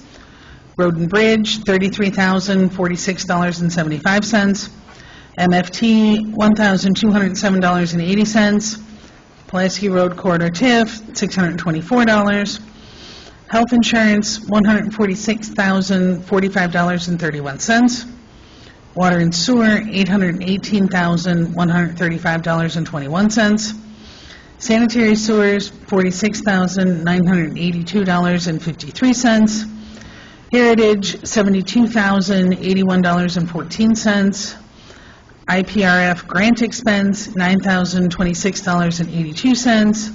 Road and Bridge, $33,046.75. MFT, $1,207.80. Pulaski Road Corridor TIF, $624. Health Insurance, $146,045.31. Water and Sewer, $818,135.21. Sanitary Sewers, $46,982.53. Heritage, $72,081.14. IPRF grant expense, $9,026.82.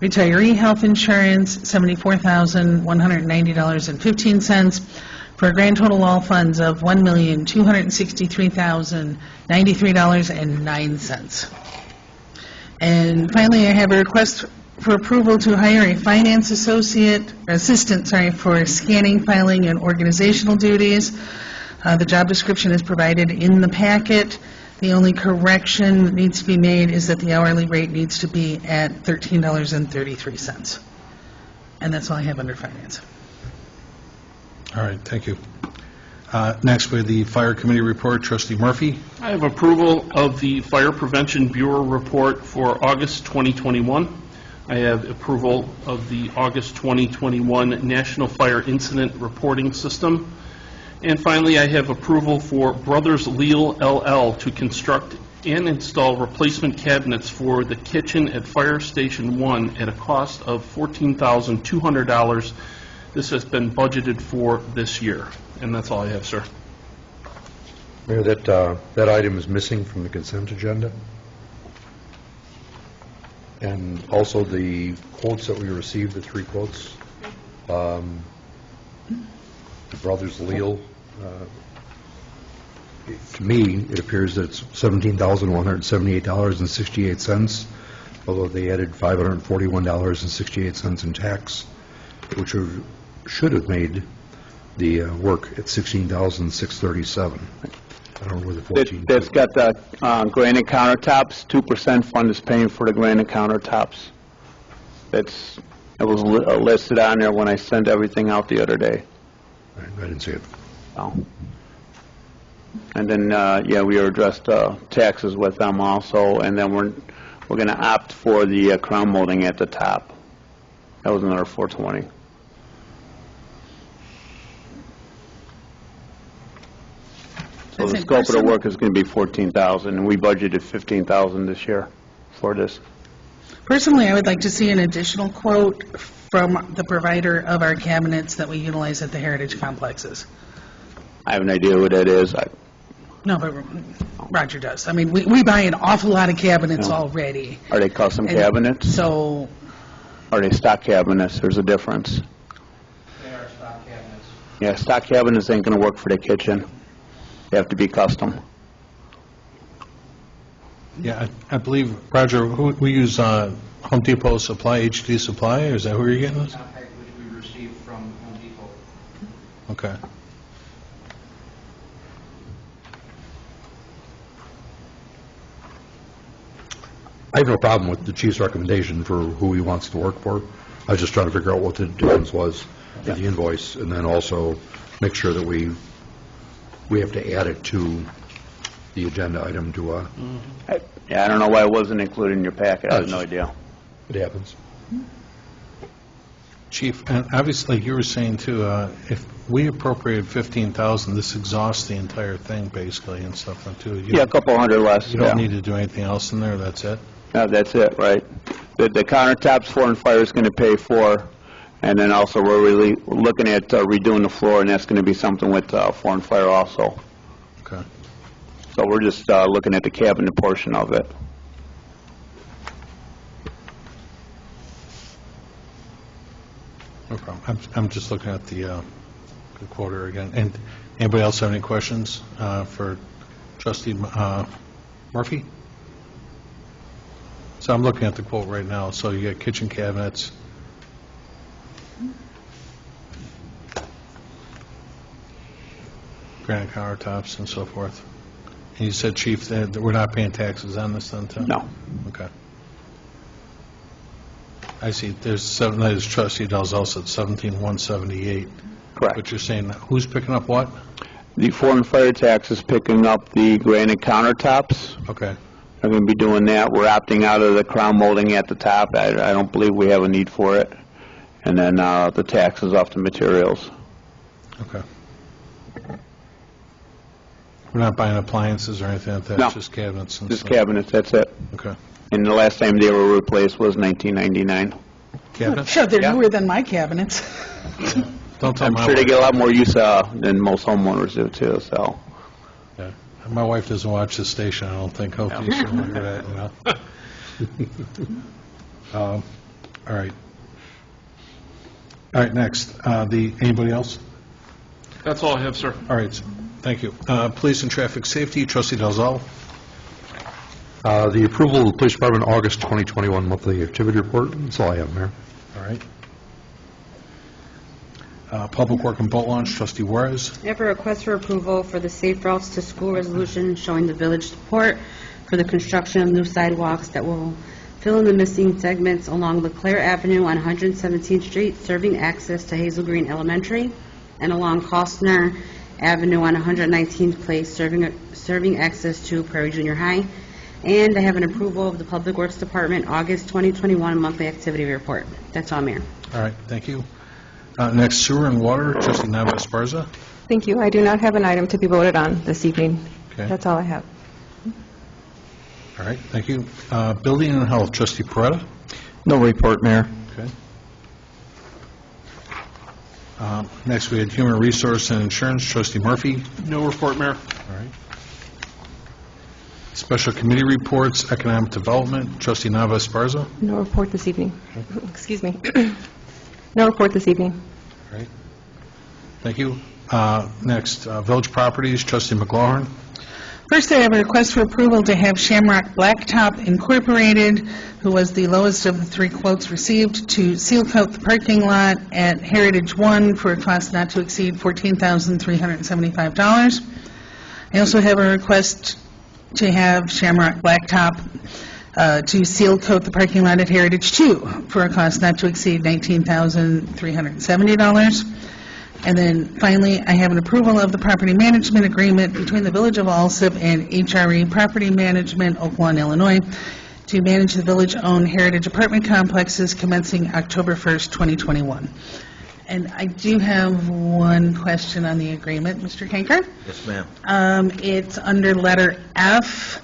Retiree health insurance, $74,190.15, for a grand total all funds of $1,263,093.09. And finally, I have a request for approval to hire a finance assistant, for scanning, filing, and organizational duties. The job description is provided in the packet. The only correction that needs to be made is that the hourly rate needs to be at $13.33. And that's all I have under finance. All right, thank you. Next, we have the Fire Committee report. Trustee Murphy. I have approval of the Fire Prevention Bureau report for August 2021. I have approval of the August 2021 National Fire Incident Reporting System. And finally, I have approval for Brothers Leal LL to construct and install replacement cabinets for the kitchen at Fire Station 1 at a cost of $14,200. This has been budgeted for this year. And that's all I have, sir. Mayor, that item is missing from the consent agenda. And also the quotes that we received, the 3 quotes. The Brothers Leal, to me, it appears that it's $17,178.68, although they added $541.68 in tax, which should have made the work at $16,637. I don't know where the 14. That's got the granite countertops. 2% fund is paying for the granite countertops. It was listed on there when I sent everything out the other day. I didn't see it. So. And then, yeah, we addressed taxes with them also, and then we're going to opt for the crown molding at the top. That was another $420. So the scope of the work is going to be $14,000, and we budgeted $15,000 this year for this. Personally, I would like to see an additional quote from the provider of our cabinets that we utilize at the heritage complexes. I have an idea what that is. No, but Roger does. I mean, we buy an awful lot of cabinets already. Are they custom cabinets? So, Are they stock cabinets? There's a difference. They are stock cabinets. Yeah, stock cabinets ain't going to work for the kitchen. They have to be custom. Yeah, I believe, Roger, we use Home Depot Supply, HD Supply, or is that who you're getting this? Contact which we received from Home Depot. Okay. I have no problem with the chief's recommendation for who he wants to work for. I was just trying to figure out what the difference was for the invoice, and then also make sure that we have to add it to the agenda item to, Yeah, I don't know why it wasn't included in your packet. I have no idea. it happens. Chief, and obviously, like you were saying too, if we appropriated $15,000, this exhausts the entire thing basically and stuff too. Yeah, a couple hundred less. You don't need to do anything else in there, that's it? No, that's it, right. The countertops, Floor and Fire is going to pay for, and then also we're looking at redoing the floor, and that's going to be something with Floor and Fire also. Okay. So we're just looking at the cabinet portion of it. No problem. I'm just looking at the quote again. And anybody else have any questions for Trustee Murphy? So I'm looking at the quote right now. So you got kitchen cabinets. Granite countertops and so forth. And you said, Chief, that we're not paying taxes on this then, too? No. Okay. I see. There's Trustee Dalzell said 17,178. Correct. But you're saying, who's picking up what? The Floor and Fire tax is picking up the granite countertops. Okay. They're going to be doing that. We're opting out of the crown molding at the top. I don't believe we have a need for it. And then the taxes off the materials. Okay. We're not buying appliances or anything like that? No. Just cabinets and Just stuff? cabinets, that's it. Okay. And the last time they were replaced was 1999. Cabinets? sure, they're Yeah. newer than my cabinets. Don't tell I'm my sure they wife. get a lot more use than most homeowners do too, so. Yeah. My wife doesn't watch this station, I don't think. Hopefully she'll hear that, you know? All right. All right, next. Anybody else? That's all I have, sir. All right, thank you. Police and Traffic Safety, Trustee Dalzell. The approval of the Police Department August 2021 monthly activity report, that's all I have, Mayor. All right. Public Work and Boat Launch, Trustee Juarez. I have a request for approval for the Safe Routes to School resolution showing the village support for the construction of new sidewalks that will fill in the missing segments along LeClaire Avenue on 117th Street, serving access to Hazel Green Elementary, and along Costner Avenue on 119th Place, serving access to Prairie Junior High. And I have an approval of the Public Works Department August 2021 monthly activity report. That's all, Mayor. All right, thank you. Next, Sewer and Water, Trustee Nava Esparza. Thank you. I do not have an item to be voted on this evening. Okay. That's all I have. All right, thank you. Building and Health, Trustee Peretta. No report, Mayor. Okay. Next, we had Human Resource and Insurance, Trustee Murphy. No report, Mayor. All right. Special Committee Reports, Economic Development, Trustee Nava Esparza. No report this evening. Excuse me. No report this evening. All right. Thank you. Next, Village Properties, Trustee McLaurin. First, I have a request for approval to have Shamrock Blacktop Incorporated, who was the lowest of the three quotes received, to seal coat the parking lot at Heritage 1 for a cost not to exceed $14,375. I also have a request to have Shamrock Blacktop to seal coat the parking lot at Heritage 2 for a cost not to exceed $19,370. And then finally, I have an approval of the property management agreement between the Village of Alsip and HRE Property Management, Oak Lawn, Illinois, to manage the village-owned heritage apartment complexes commencing October 1st, 2021. And I do have one question on the agreement, Mr. Kanker. Yes, ma'am. It's under letter F,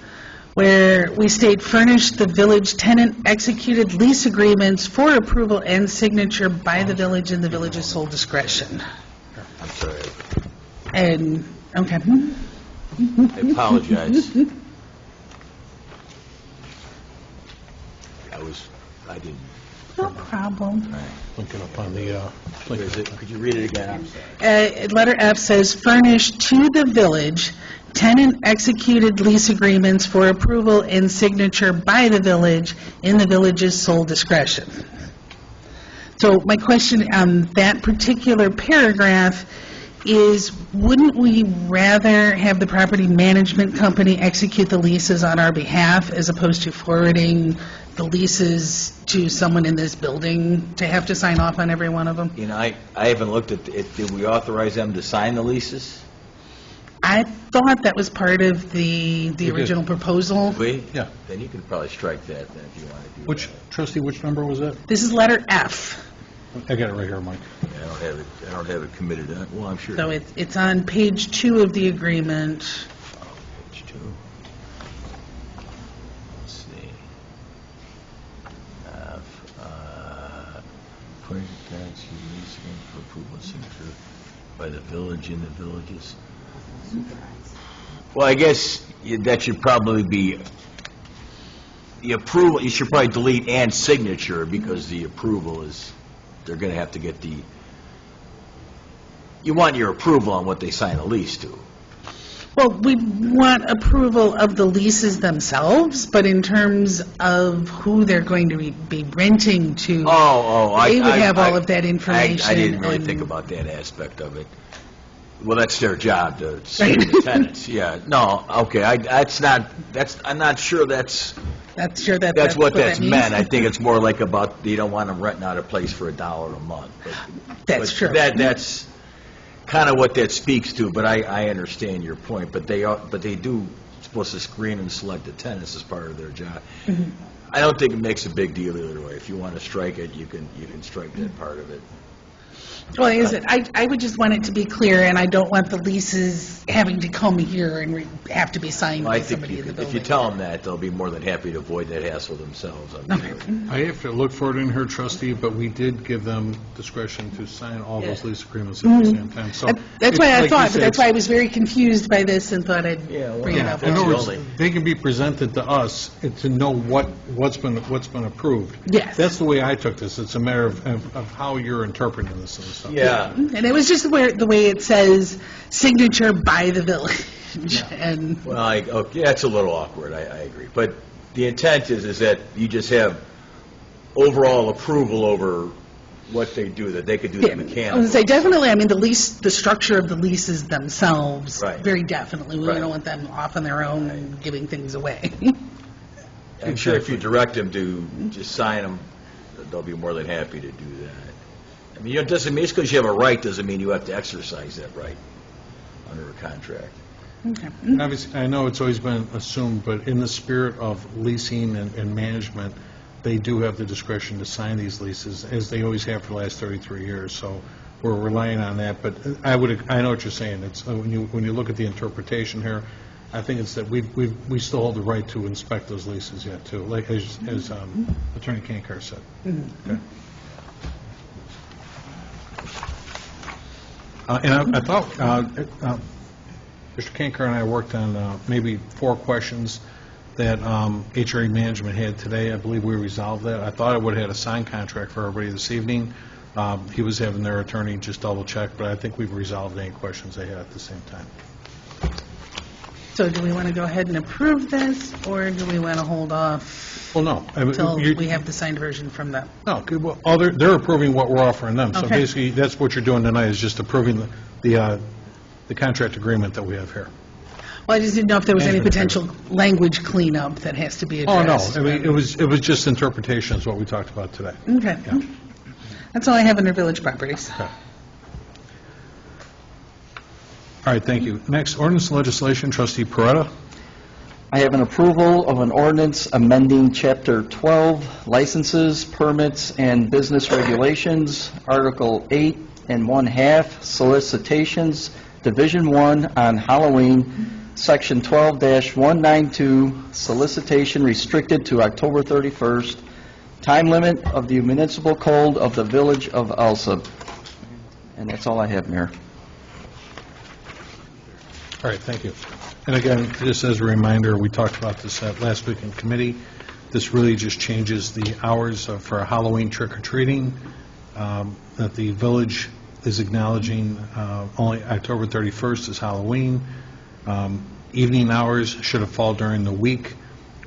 where we state, furnish the village tenant executed lease agreements for approval and signature by the village in the village's sole discretion. I'm sorry. And, okay. I apologize. I didn't. No problem. Looking up on the, Where is it? Could you read it again? I'm sorry. Letter F says, furnish to the village tenant executed lease agreements for approval and signature by the village in the village's sole discretion. So my question on that particular paragraph is, wouldn't we rather have the property management company execute the leases on our behalf as opposed to forwarding the leases to someone in this building to have to sign off on every one of them? You know, I haven't looked at it. Did we authorize them to sign the leases? I thought that was part of the original proposal. We? Yeah. Then you could probably strike that then if you want to do which, that. trustee, which number was that? This is letter F. I got it right here, Mike. I don't have it committed. Well, I'm sure. So it's on page 2 of the agreement. Page 2. Let's see. Appointed tenants who lease agreement for approval and signature by the village in the villages. Well, I guess that should probably be the approval. You should probably delete and signature because the approval is, they're going to have to get the, you want your approval on what they sign a lease to. Well, we want approval of the leases themselves, but in terms of who they're going to be renting to, they would have all of that information. I didn't really think about that aspect of it. Well, that's their job to see the tenants. Yeah, no, okay, I'm not sure that's that's what that's that means. meant. I think it's more like about, you don't want them renting out a place for $1 a month. That's true. That's kind of what that speaks to, but I understand your point. But they do supposed to screen and select the tenants as part of their job. Mm-hmm. I don't think it makes a big deal either way. If you want to strike it, you can strike that part of it. Well, I would just want it to be clear, and I don't want the leases having to come here and have to be signed Well, I by think somebody in the building. if you tell them that, they'll be more than happy to avoid that hassle themselves. I'm sure. I have to look for it in here, trustee, but we did give them discretion to sign all those lease agreements at the same time. So That's why I like you thought, but said, that's why I was very confused by this and thought I'd bring it up. In other words, only. they can be presented to us to know what's been approved. Yes. That's the way I took this. It's a matter of how you're interpreting this and stuff. Yeah. And it was just the way it says signature by the village. And Well, it's a little awkward, I agree. But the intent is that you just have overall approval over what they do, that they could do the I was mechanical. going to say, definitely, I mean, the structure of the leases themselves, Right. very definitely. We Right. don't want them off on their own and giving things away. I'm sure if you direct them to just sign them, they'll be more than happy to do that. I mean, it doesn't mean, just because you have a right doesn't mean you have to exercise that right under a contract. Okay. And obviously, I know it's always been assumed, but in the spirit of leasing and management, they do have the discretion to sign these leases, as they always have for the last 33 years. So we're relying on that. But I know what you're saying. It's when you look at the interpretation here, I think it's that we still hold the right to inspect those leases yet too, like as Attorney Kankar said. Okay. And I thought Mr. Kankar and I worked on maybe 4 questions that HRE management had today. I believe we resolved that. I thought I would have had a signed contract for everybody this evening. He was having their attorney just double check, but I think we've resolved any questions they had at the same time. So do we want to go ahead and approve this, or do we want to hold off Well, no. until we have the signed version from them? No, well, they're approving what we're offering them. So Okay. basically, that's what you're doing tonight, is just approving the contract agreement that we have here. Well, I just didn't know if there was any Management potential language cleanup that has to be Oh, no, addressed. I mean, it was just interpretation is what we talked about today. Okay. Yeah. That's all I have under village properties. Okay. All right, thank you. Next, ordinance and legislation, trustee Peretta. I have an approval of an ordinance amending Chapter 12, licenses, permits, and business regulations, Article 8 and 1/2, solicitations, Division 1 on Halloween, Section 12-192, solicitation restricted to October 31st, time limit of the municipal code of the village of Alsip. And that's all I have, Mayor. All right, thank you. And again, just as a reminder, we talked about this last week in committee. This really just changes the hours for Halloween trick-or-treating, that the village is acknowledging only October 31st is Halloween. Evening hours, should it fall during the week,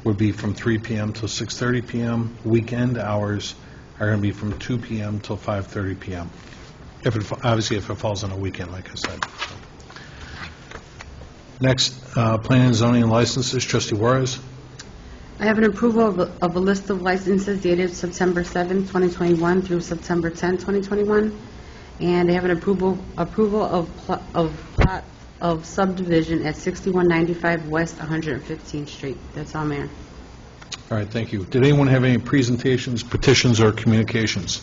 would be from 3 p.m. till 6:30 p.m. Weekend hours are going to be from 2 p.m. till 5:30 p.m. Obviously, if it falls on a weekend, like I said. Next, planning and zoning and licenses, trustee Juarez. I have an approval of a list of licenses dated September 7, 2021 through September 10, 2021. And I have an approval of plot of subdivision at 6195 West 115th Street. That's all, Mayor. All right, thank you. Did anyone have any presentations, petitions, or communications?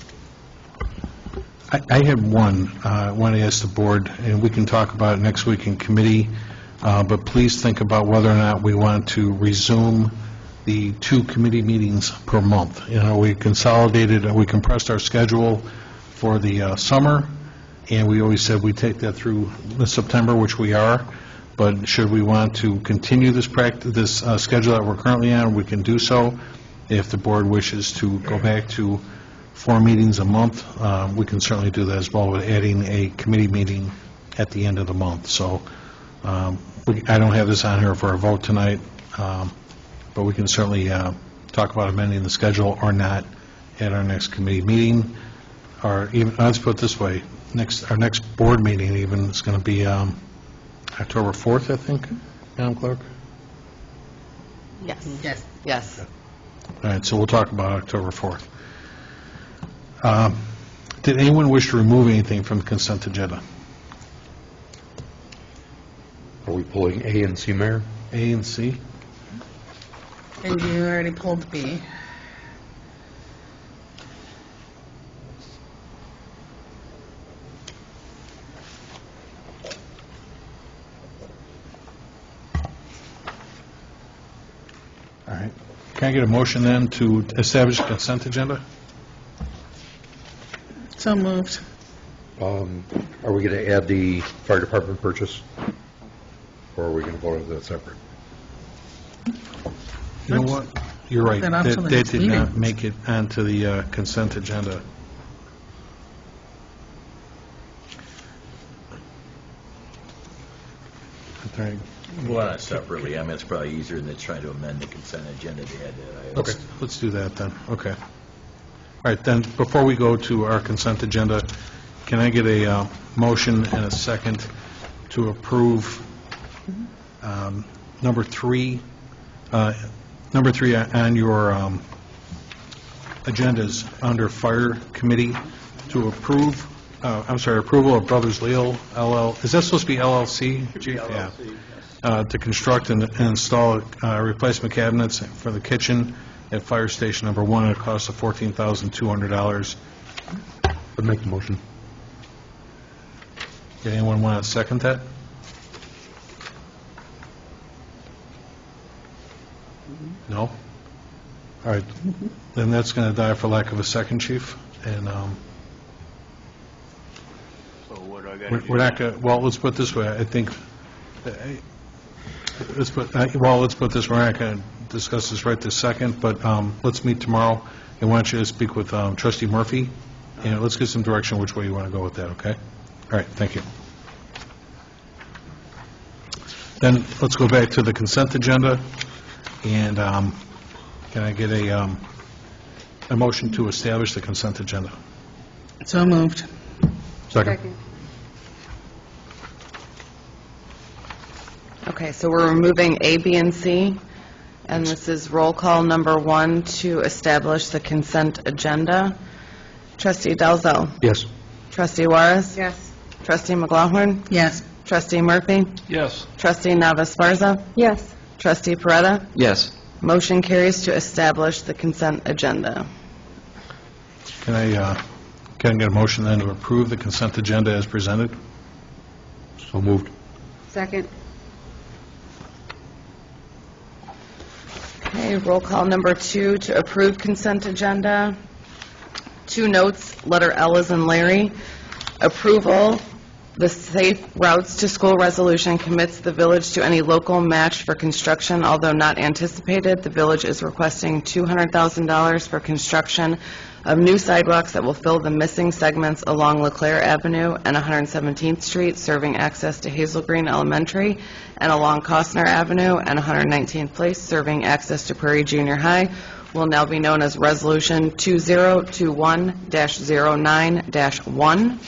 I had one. I want to ask the board, and we can talk about it next week in committee, but please think about whether or not we want to resume the 2 committee meetings per month. You know, we consolidated, we compressed our schedule for the summer, and we always said we take that through September, which we are, but should we want to continue this schedule that we're currently on, we can do so. If the board wishes to go back to 4 meetings a month, we can certainly do that as well, with adding a committee meeting at the end of the month. So I don't have this on here for a vote tonight, but we can certainly talk about amending the schedule or not at our next committee meeting. Or even, let's put it this way, our next board meeting even is going to be October 4th, I think, Madam Clerk? Yes. Yes. Yes. All right, so we'll talk about October 4th. Did anyone wish to remove anything from the consent agenda? Are we pulling A and C, Mayor? A and C? And you already pulled B. All right. Can I get a motion then to establish a consent agenda? So moved. Are we going to add the fire department purchase? Or are we going to vote on that separate? You know what? You're right. Then off to the That next did not meeting. make it onto the consent agenda. All right. Well, not separately. I mean, it's probably easier than trying to amend the consent agenda to add that. Okay, let's do that then. Okay. All right, then, before we go to our consent agenda, can I get a motion and a second to approve number 3 on your agendas under Fire Committee to approve, approval of Brothers Leal LL, is that supposed to be LLC, Chief? Yeah. To construct and install replacement cabinets for the kitchen at Fire Station Number 1 at a cost of $14,200. I'd make the motion. Did anyone want to second that? No? All right, then that's going to die for lack of a second, Chief, and So what do I got we're not going to, well, let's put it this way, I think, let's put it this way, we're not going to discuss this right this second, but let's meet tomorrow, and why don't you speak with Trustee Murphy, and let's get some direction which way you want to go with that, okay? All right, thank you. Then, let's go back to the consent agenda, and can I get a motion to establish the consent agenda? So moved. Second. Okay, so we're removing A, B, and C, and this is roll call number 1 to establish the consent agenda. Trustee Dalzell. Yes. Trustee Juarez. Yes. Trustee McLaughlin. Yes. Trustee Murphy. Yes. Trustee Navas Sparza. Yes. Trustee Peretta. Yes. Motion carries to establish the consent agenda. Can I get a motion then to approve the consent agenda as presented? So moved. Second. Okay, roll call number 2 to approve consent agenda. 2 notes, letter L as in Larry. Approval, the Safe Routes to School resolution commits the village to any local match for construction, although not anticipated. The village is requesting $200,000 for construction of new sidewalks that will fill the missing segments along LeClaire Avenue and 117th Street, serving access to Hazel Green Elementary, and along Costner Avenue and 119th Place, serving access to Prairie Junior High, will now be known as Resolution 2021-09-1.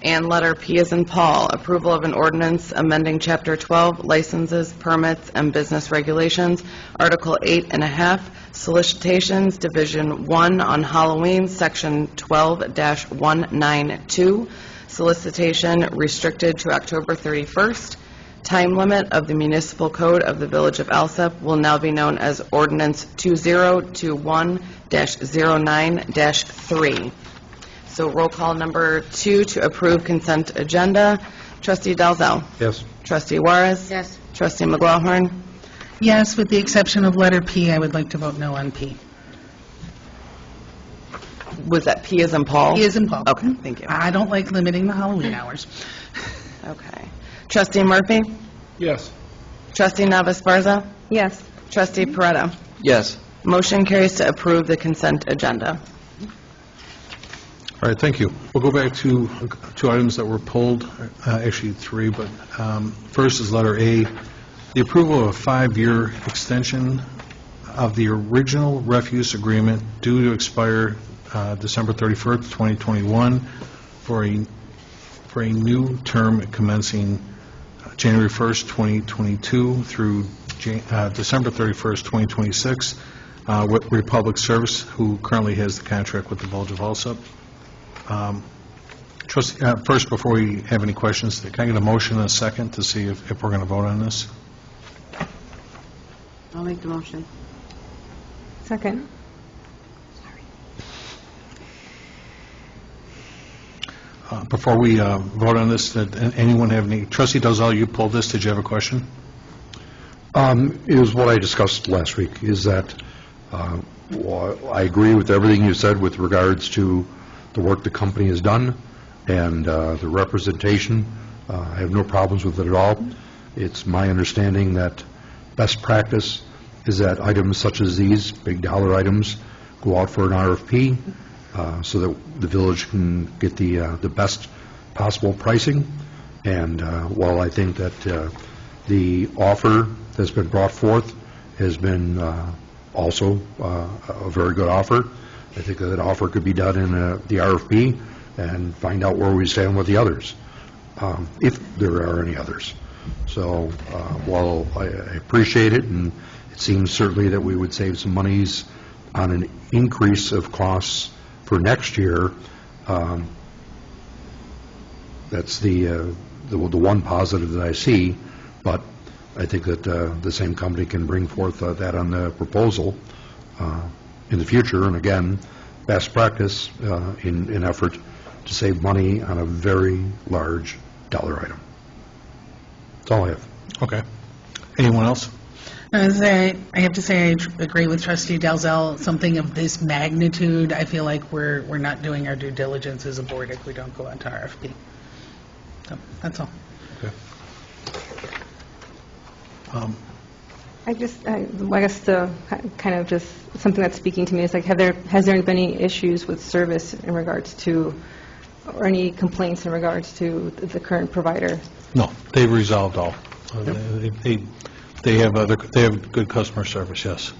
And letter P as in Paul, approval of an ordinance amending Chapter 12, licenses, permits, and business regulations, Article 8.5, solicitations, Division 1 on Halloween, Section 12-192, solicitation restricted to October 31st. Time limit of the municipal code of the Village of Alsip will now be known as Ordinance 2021-09-3. So roll call number 2 to approve consent agenda. Trustee Dalzell. Yes. Trustee Juarez. Yes. Trustee McLaughlin. Yes, with the exception of letter P, I would like to vote no on P. Was that P as in Paul? P as in Paul. Okay, thank you. I don't like limiting the Halloween hours. Okay. Trustee Murphy. Yes. Trustee Navas Sparza. Yes. Trustee Peretta. Yes. Motion carries to approve the consent agenda. All right, thank you. We'll go back to 2 items that were pulled, actually 3, but first is letter A, the approval of a 5-year extension of the original refuse agreement due to expire December 31st, 2021, for a new term commencing January 1st, 2022 through December 31st, 2026, with Republic Service, who currently has the contract with the Village of Alsip. First, before we have any questions, can I get a motion and a second to see if we're going to vote on this? I'll make the motion. Second. Before we vote on this, did anyone have any, Trustee Dalzell, you pulled this, did you have a question? It was what I discussed last week, is that well, I agree with everything you said with regards to the work the company has done and the representation. I have no problems with it at all. It's my understanding that best practice is that items such as these, big dollar items, go out for an RFP so that the village can get the best possible pricing. And while I think that the offer that's been brought forth has been also a very good offer, I think that offer could be done in the RFP and find out where we stand with the others, if there are any others. So while I appreciate it, and it seems certainly that we would save some monies on an increase of costs for next year, that's the one positive that I see, but I think that the same company can bring forth that on the proposal in the future, and again, best practice in effort to save money on a very large dollar item. That's all I have. Okay. Anyone else? I have to say I agree with Trustee Dalzell. Something of this magnitude, I feel like we're not doing our due diligence as a board if we don't go out to RFP. So that's all. Okay. I guess the kind of just something that's speaking to me is like, has there been any issues with service in regards to, or any complaints in regards to the current provider? No, they've resolved all. They have good customer service, yes.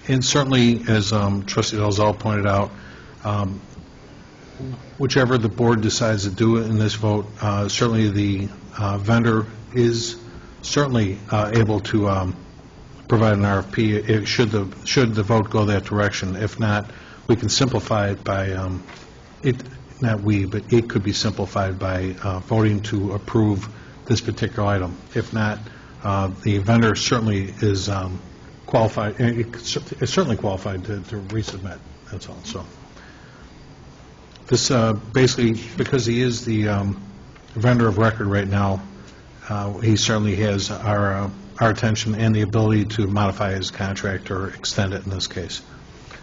And certainly, as Trustee Dalzell pointed out, whichever the board decides to do in this vote, certainly the vendor is certainly able to provide an RFP, should the vote go that direction. If not, we can simplify it by, not we, but it could be simplified by voting to approve this particular item. If not, the vendor certainly is qualified, it's certainly qualified to resubmit, that's all, so. This, basically, because he is the vendor of record right now, he certainly has our attention and the ability to modify his contract or extend it in this case.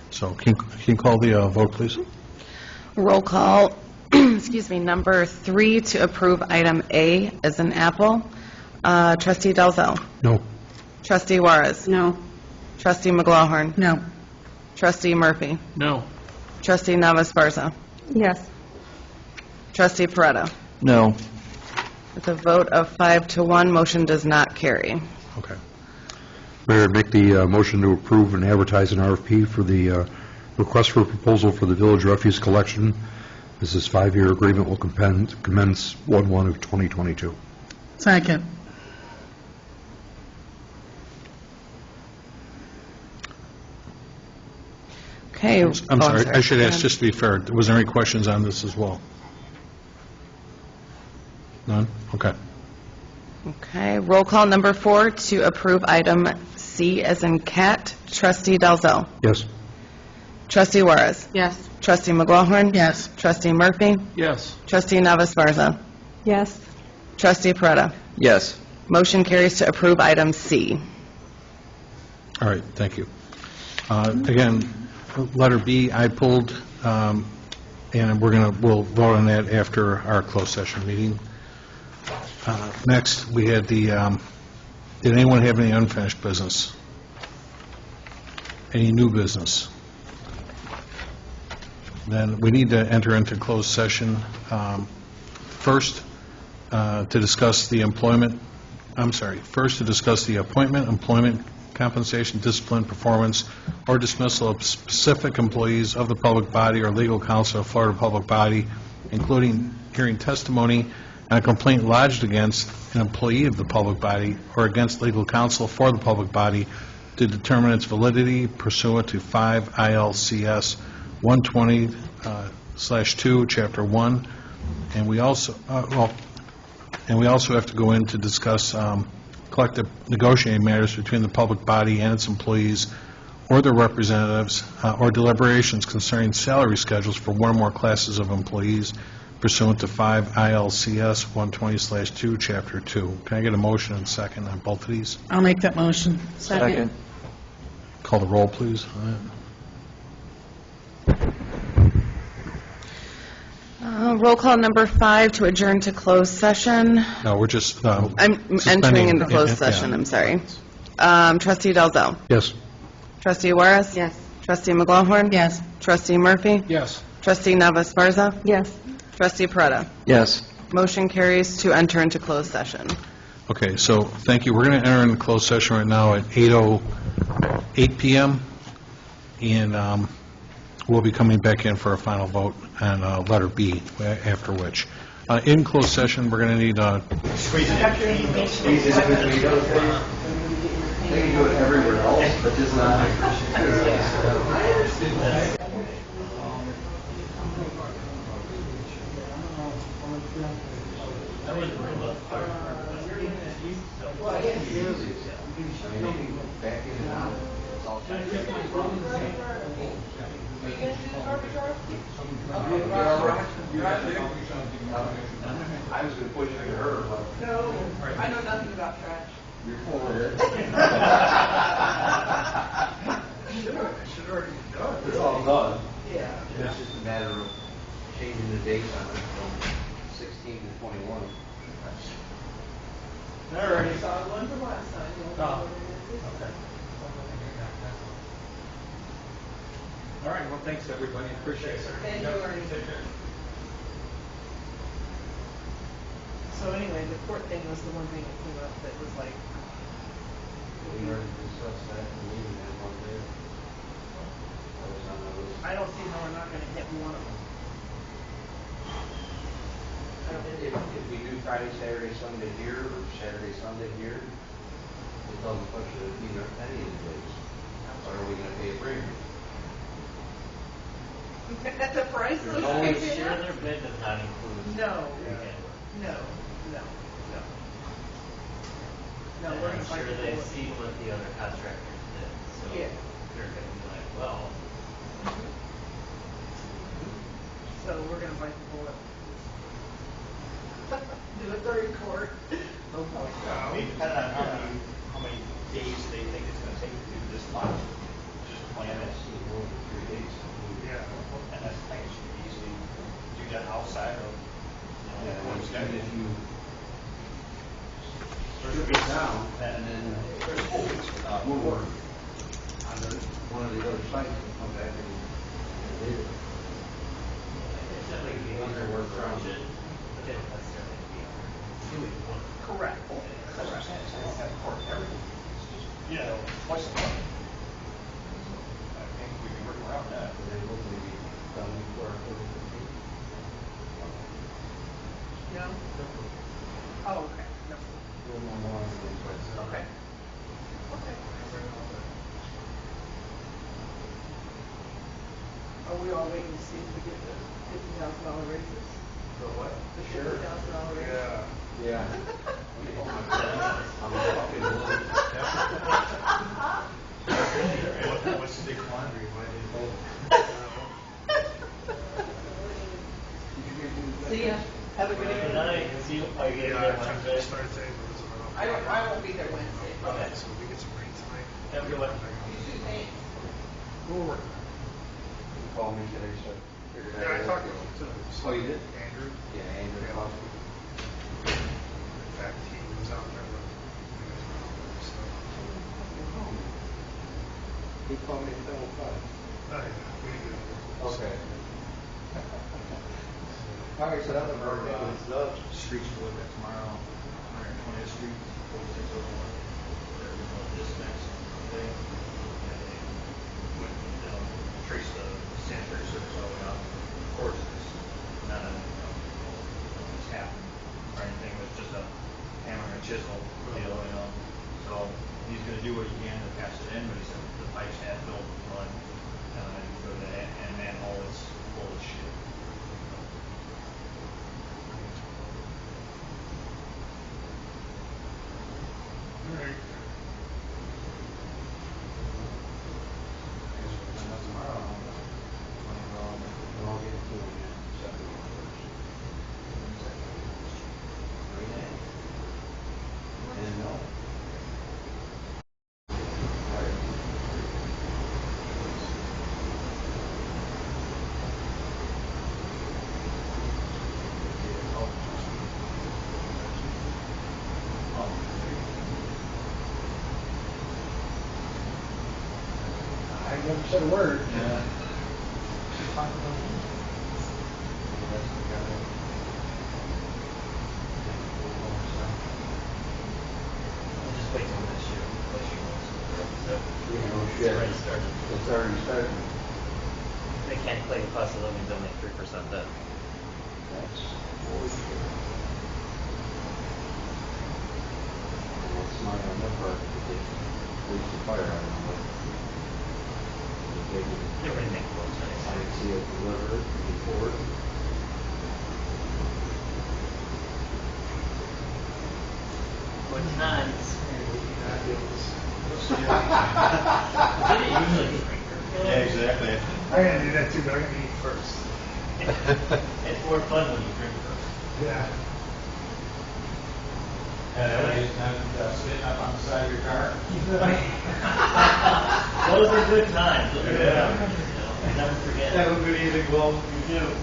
So can you call the vote, please? Roll call, excuse me, number 3 to approve item A as an apple. Trustee Dalzell. No. Trustee Juarez. No. Trustee McGlaughlin. No. Trustee Murphy. No. Trustee Navas-Barza. Yes. Trustee Peretta. No. With a vote of 5 to 1, motion does not carry. Okay. Mayor, make the motion to approve and advertise an RFP for the request for proposal for the village refuse collection. This 5-year agreement will commence 1/1 of 2022. Second. Okay. I'm sorry, I should ask, just to be fair, was there any questions on this as well? None? Okay. Okay, roll call number 4 to approve item C as in cat. Trustee Dalzell. Yes. Trustee Juarez. Yes. Trustee McGlaughlin. Yes. Trustee Murphy. Yes. Trustee Navas-Barza. Yes. Trustee Peretta. Yes. Motion carries to approve item C. All right, thank you. Again, letter B, I pulled, and we'll vote on that after our closed session meeting. Next, we had the, did anyone have any unfinished business? Any new business? Then we need to enter into closed session first to discuss the appointment, employment, compensation, discipline, performance, or dismissal of specific employees of the public body or legal counsel of Florida public body, including hearing testimony and a complaint lodged against an employee of the public body or against legal counsel for the public body to determine its validity pursuant to 5 ILCS 120/2, Chapter 1. And we also have to go in to discuss collective negotiating matters between the public body and its employees or their representatives, or deliberations concerning salary schedules for one or more classes of employees pursuant to 5 ILCS 120/2, Chapter 2. Can I get a motion and second on both of these? I'll make that motion. Second. Call the roll, please. Roll call number 5 to adjourn to closed session. No, we're just I'm entering suspending. into closed Yeah. session, I'm sorry. Trustee Dalzell. Yes. Trustee Juarez. Yes. Trustee McGlaughlin. Yes. Trustee Murphy. Yes. Trustee Navas-Barza. Yes. Trustee Peretta. Yes. Motion carries to enter into closed session. Okay, so, thank you. We're going to enter into closed session right now at 8:08 p.m., and we'll be coming back in for a final vote on letter B, after which. In closed session, we're going to need... Squeeze it in between those days. They can do it everywhere else, but just not. I was going to push it to her, but... No, I know nothing about trash. You're full of it. Should already be done. It's all done. Yeah. It's just a matter of changing the dates on it from 16 to 21. All right. Saw one from last time. Oh, okay. All right, well, thanks, everybody. Appreciate it. Thank you, Ernie. So anyway, the court thing was the one thing that came up that was like... We already discussed that in the meeting that one day. That was on the list. I don't see how we're not going to hit one of them. If we do Friday, Saturday, Sunday here, or Saturday, Sunday here. It doesn't put you either any of the days. Or are we gonna pay a premium? The price There's of always- the Sure, their bid does not include. No, weekend no, no, no. No, And we're I'm gonna fight sure the they bullet. see what the other contractors did, so Yeah. they're gonna be like, well, So we're gonna bite the bullet. Do a third court. I mean, depending on how many days they think it's gonna take to do this much, just plan it, see, over 3 days. Yeah. And that's, I think it should be easily do that outside of, even if you Strip it down, and then there's always more work on one of the other sites to come back and do it. It's definitely be under work around it, but they don't necessarily be doing work. Correct. That's what I'm saying, so they don't have to court everything. It's just, twice a month. I think we can work around that. And then hopefully be done before October 15th. No? Oh, okay. No. We'll move on to the next one. Okay. Okay. Are we all waiting to see if we get the $50,000 raises? So what? The $50,000 raises? Yeah. I'm fucking loaded. What's the big quandary? Why didn't See ya. Have a good Good evening. night, see you, are you Yeah, gonna I'm trying to Wednesday? start saying there was a little. I won't be there Wednesday. Okay. So we get some rain tonight. Have a good one. We'll work. You called me today, so. figured Yeah, I I'd talked ask to you. Oh, you did? Andrew. Yeah, Andrew Yeah. talked to me. In fact, he was out there. So, He called me at 7:05. oh, yeah, we do. Okay. All right, so that's a very good. Streets to look at tomorrow, 120th Street, 4601. They're doing this next thing. And they went down, traced the sanitary service all the way out. Of course, it's not a, tap or anything, it's just a hammer and chisel deal, So he's gonna do what he can to pass it in, but he said the pipes have no run. And manhole is full of shit. All right. Tomorrow, we'll all get to it again, September 1st. Right now. And no. I never said a word. Just wait till next year. It's already started. They can't claim cost of living, they'll make 3% then. That's bullshit. It's not on their part, because police and fire, I don't know, but they They already make those I things. see it delivered before. What times? Yeah, Did it usually drink? exactly. I'm gonna do that too, but I'm gonna eat first. It's more fun when you drink first. Yeah. Sitting up on the side of your car. Those are good times. Those are good times, Never forget. Have a good evening, Will. You too.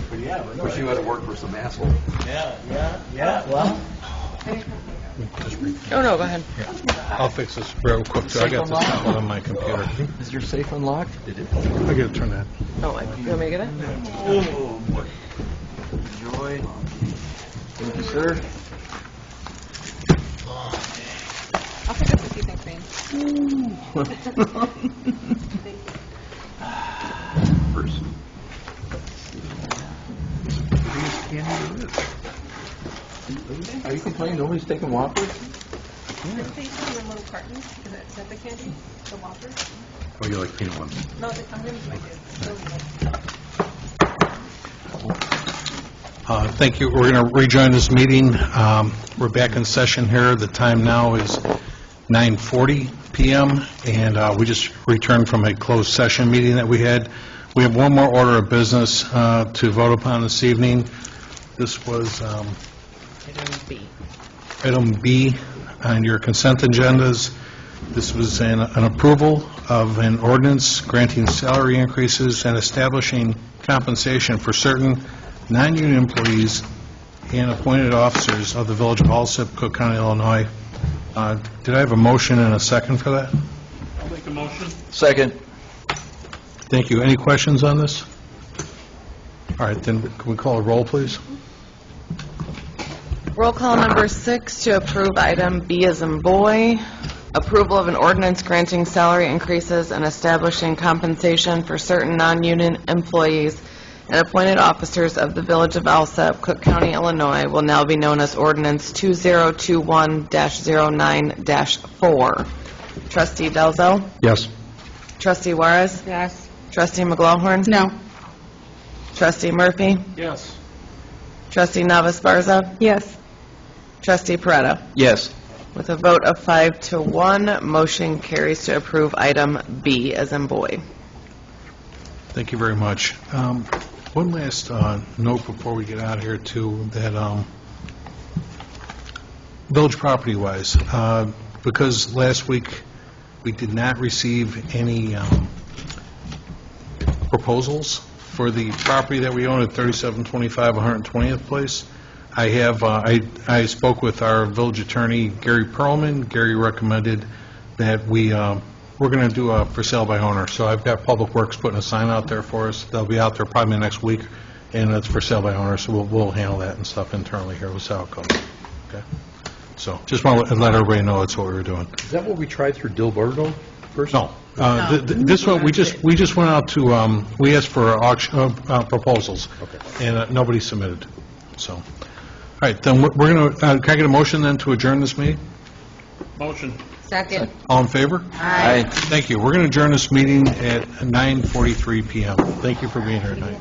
Wish you had to work for some asshole. Well. Oh, no, go ahead. I'll fix this real quick, too. I got this one on my computer. Is your safe unlocked? I gotta turn that. Oh, you want me to get it? Oh, boy. Enjoy. Thank you, sir. I'll pick up if you think, First. Are you complaining nobody's taking Whoppers? They put in little cartons. Is that the candy? The Whoppers? Oh, you like peanut ones? No, I'm going to make it. Thank you. We're going to rejoin this meeting. We're back in session here. The time now is 9:40 p.m., and we just returned from a closed session meeting that we had. We have one more order of business to vote upon this evening. This was item B on your consent agendas. This was an approval of an ordinance granting salary increases and establishing compensation for certain non-union employees and appointed officers of the Village of Alsip, Cook County, Illinois. Did I have a motion and a second for that? I'll make a motion. Second. Thank you. Any questions on this? All right, then can we call a roll, please? Roll call number 6 to approve item B as in boy. Approval of an ordinance granting salary increases and establishing compensation for certain non-union employees and appointed officers of the Village of Alsip, Cook County, Illinois, will now be known as Ordinance 2021-09-4. Trustee Delzo? Yes. Trustee Juarez? Yes. Trustee McGlawhorn? No. Trustee Murphy? Yes. Trustee Navas-Barza? Yes. Trustee Peretta? Yes. With a vote of 5-1, motion carries to approve item B as in boy. Thank you very much. One last note before we get out of here, too, that village property-wise, because last week we did not receive any proposals for the property that we own at 3725 120th Place, I have, I spoke with our village attorney, Gary Perlman. Gary recommended that we're going to do a for sale by owner. So I've got Public Works putting a sign out there for us. They'll be out there probably next week, and it's for sale by owner, so we'll handle that and stuff internally here. We'll see how it goes. Okay? So just want to let everybody know that's what we were doing. Is that what we tried through Dilberto first? No. This one, we just went out to, we asked for auction proposals, and nobody submitted. So, all right, then we're going to, can I get a motion then to adjourn this meeting? Motion. Second. All in favor? Aye. Thank you. We're going to adjourn this meeting at 9:43 p.m. Thank you for being here tonight.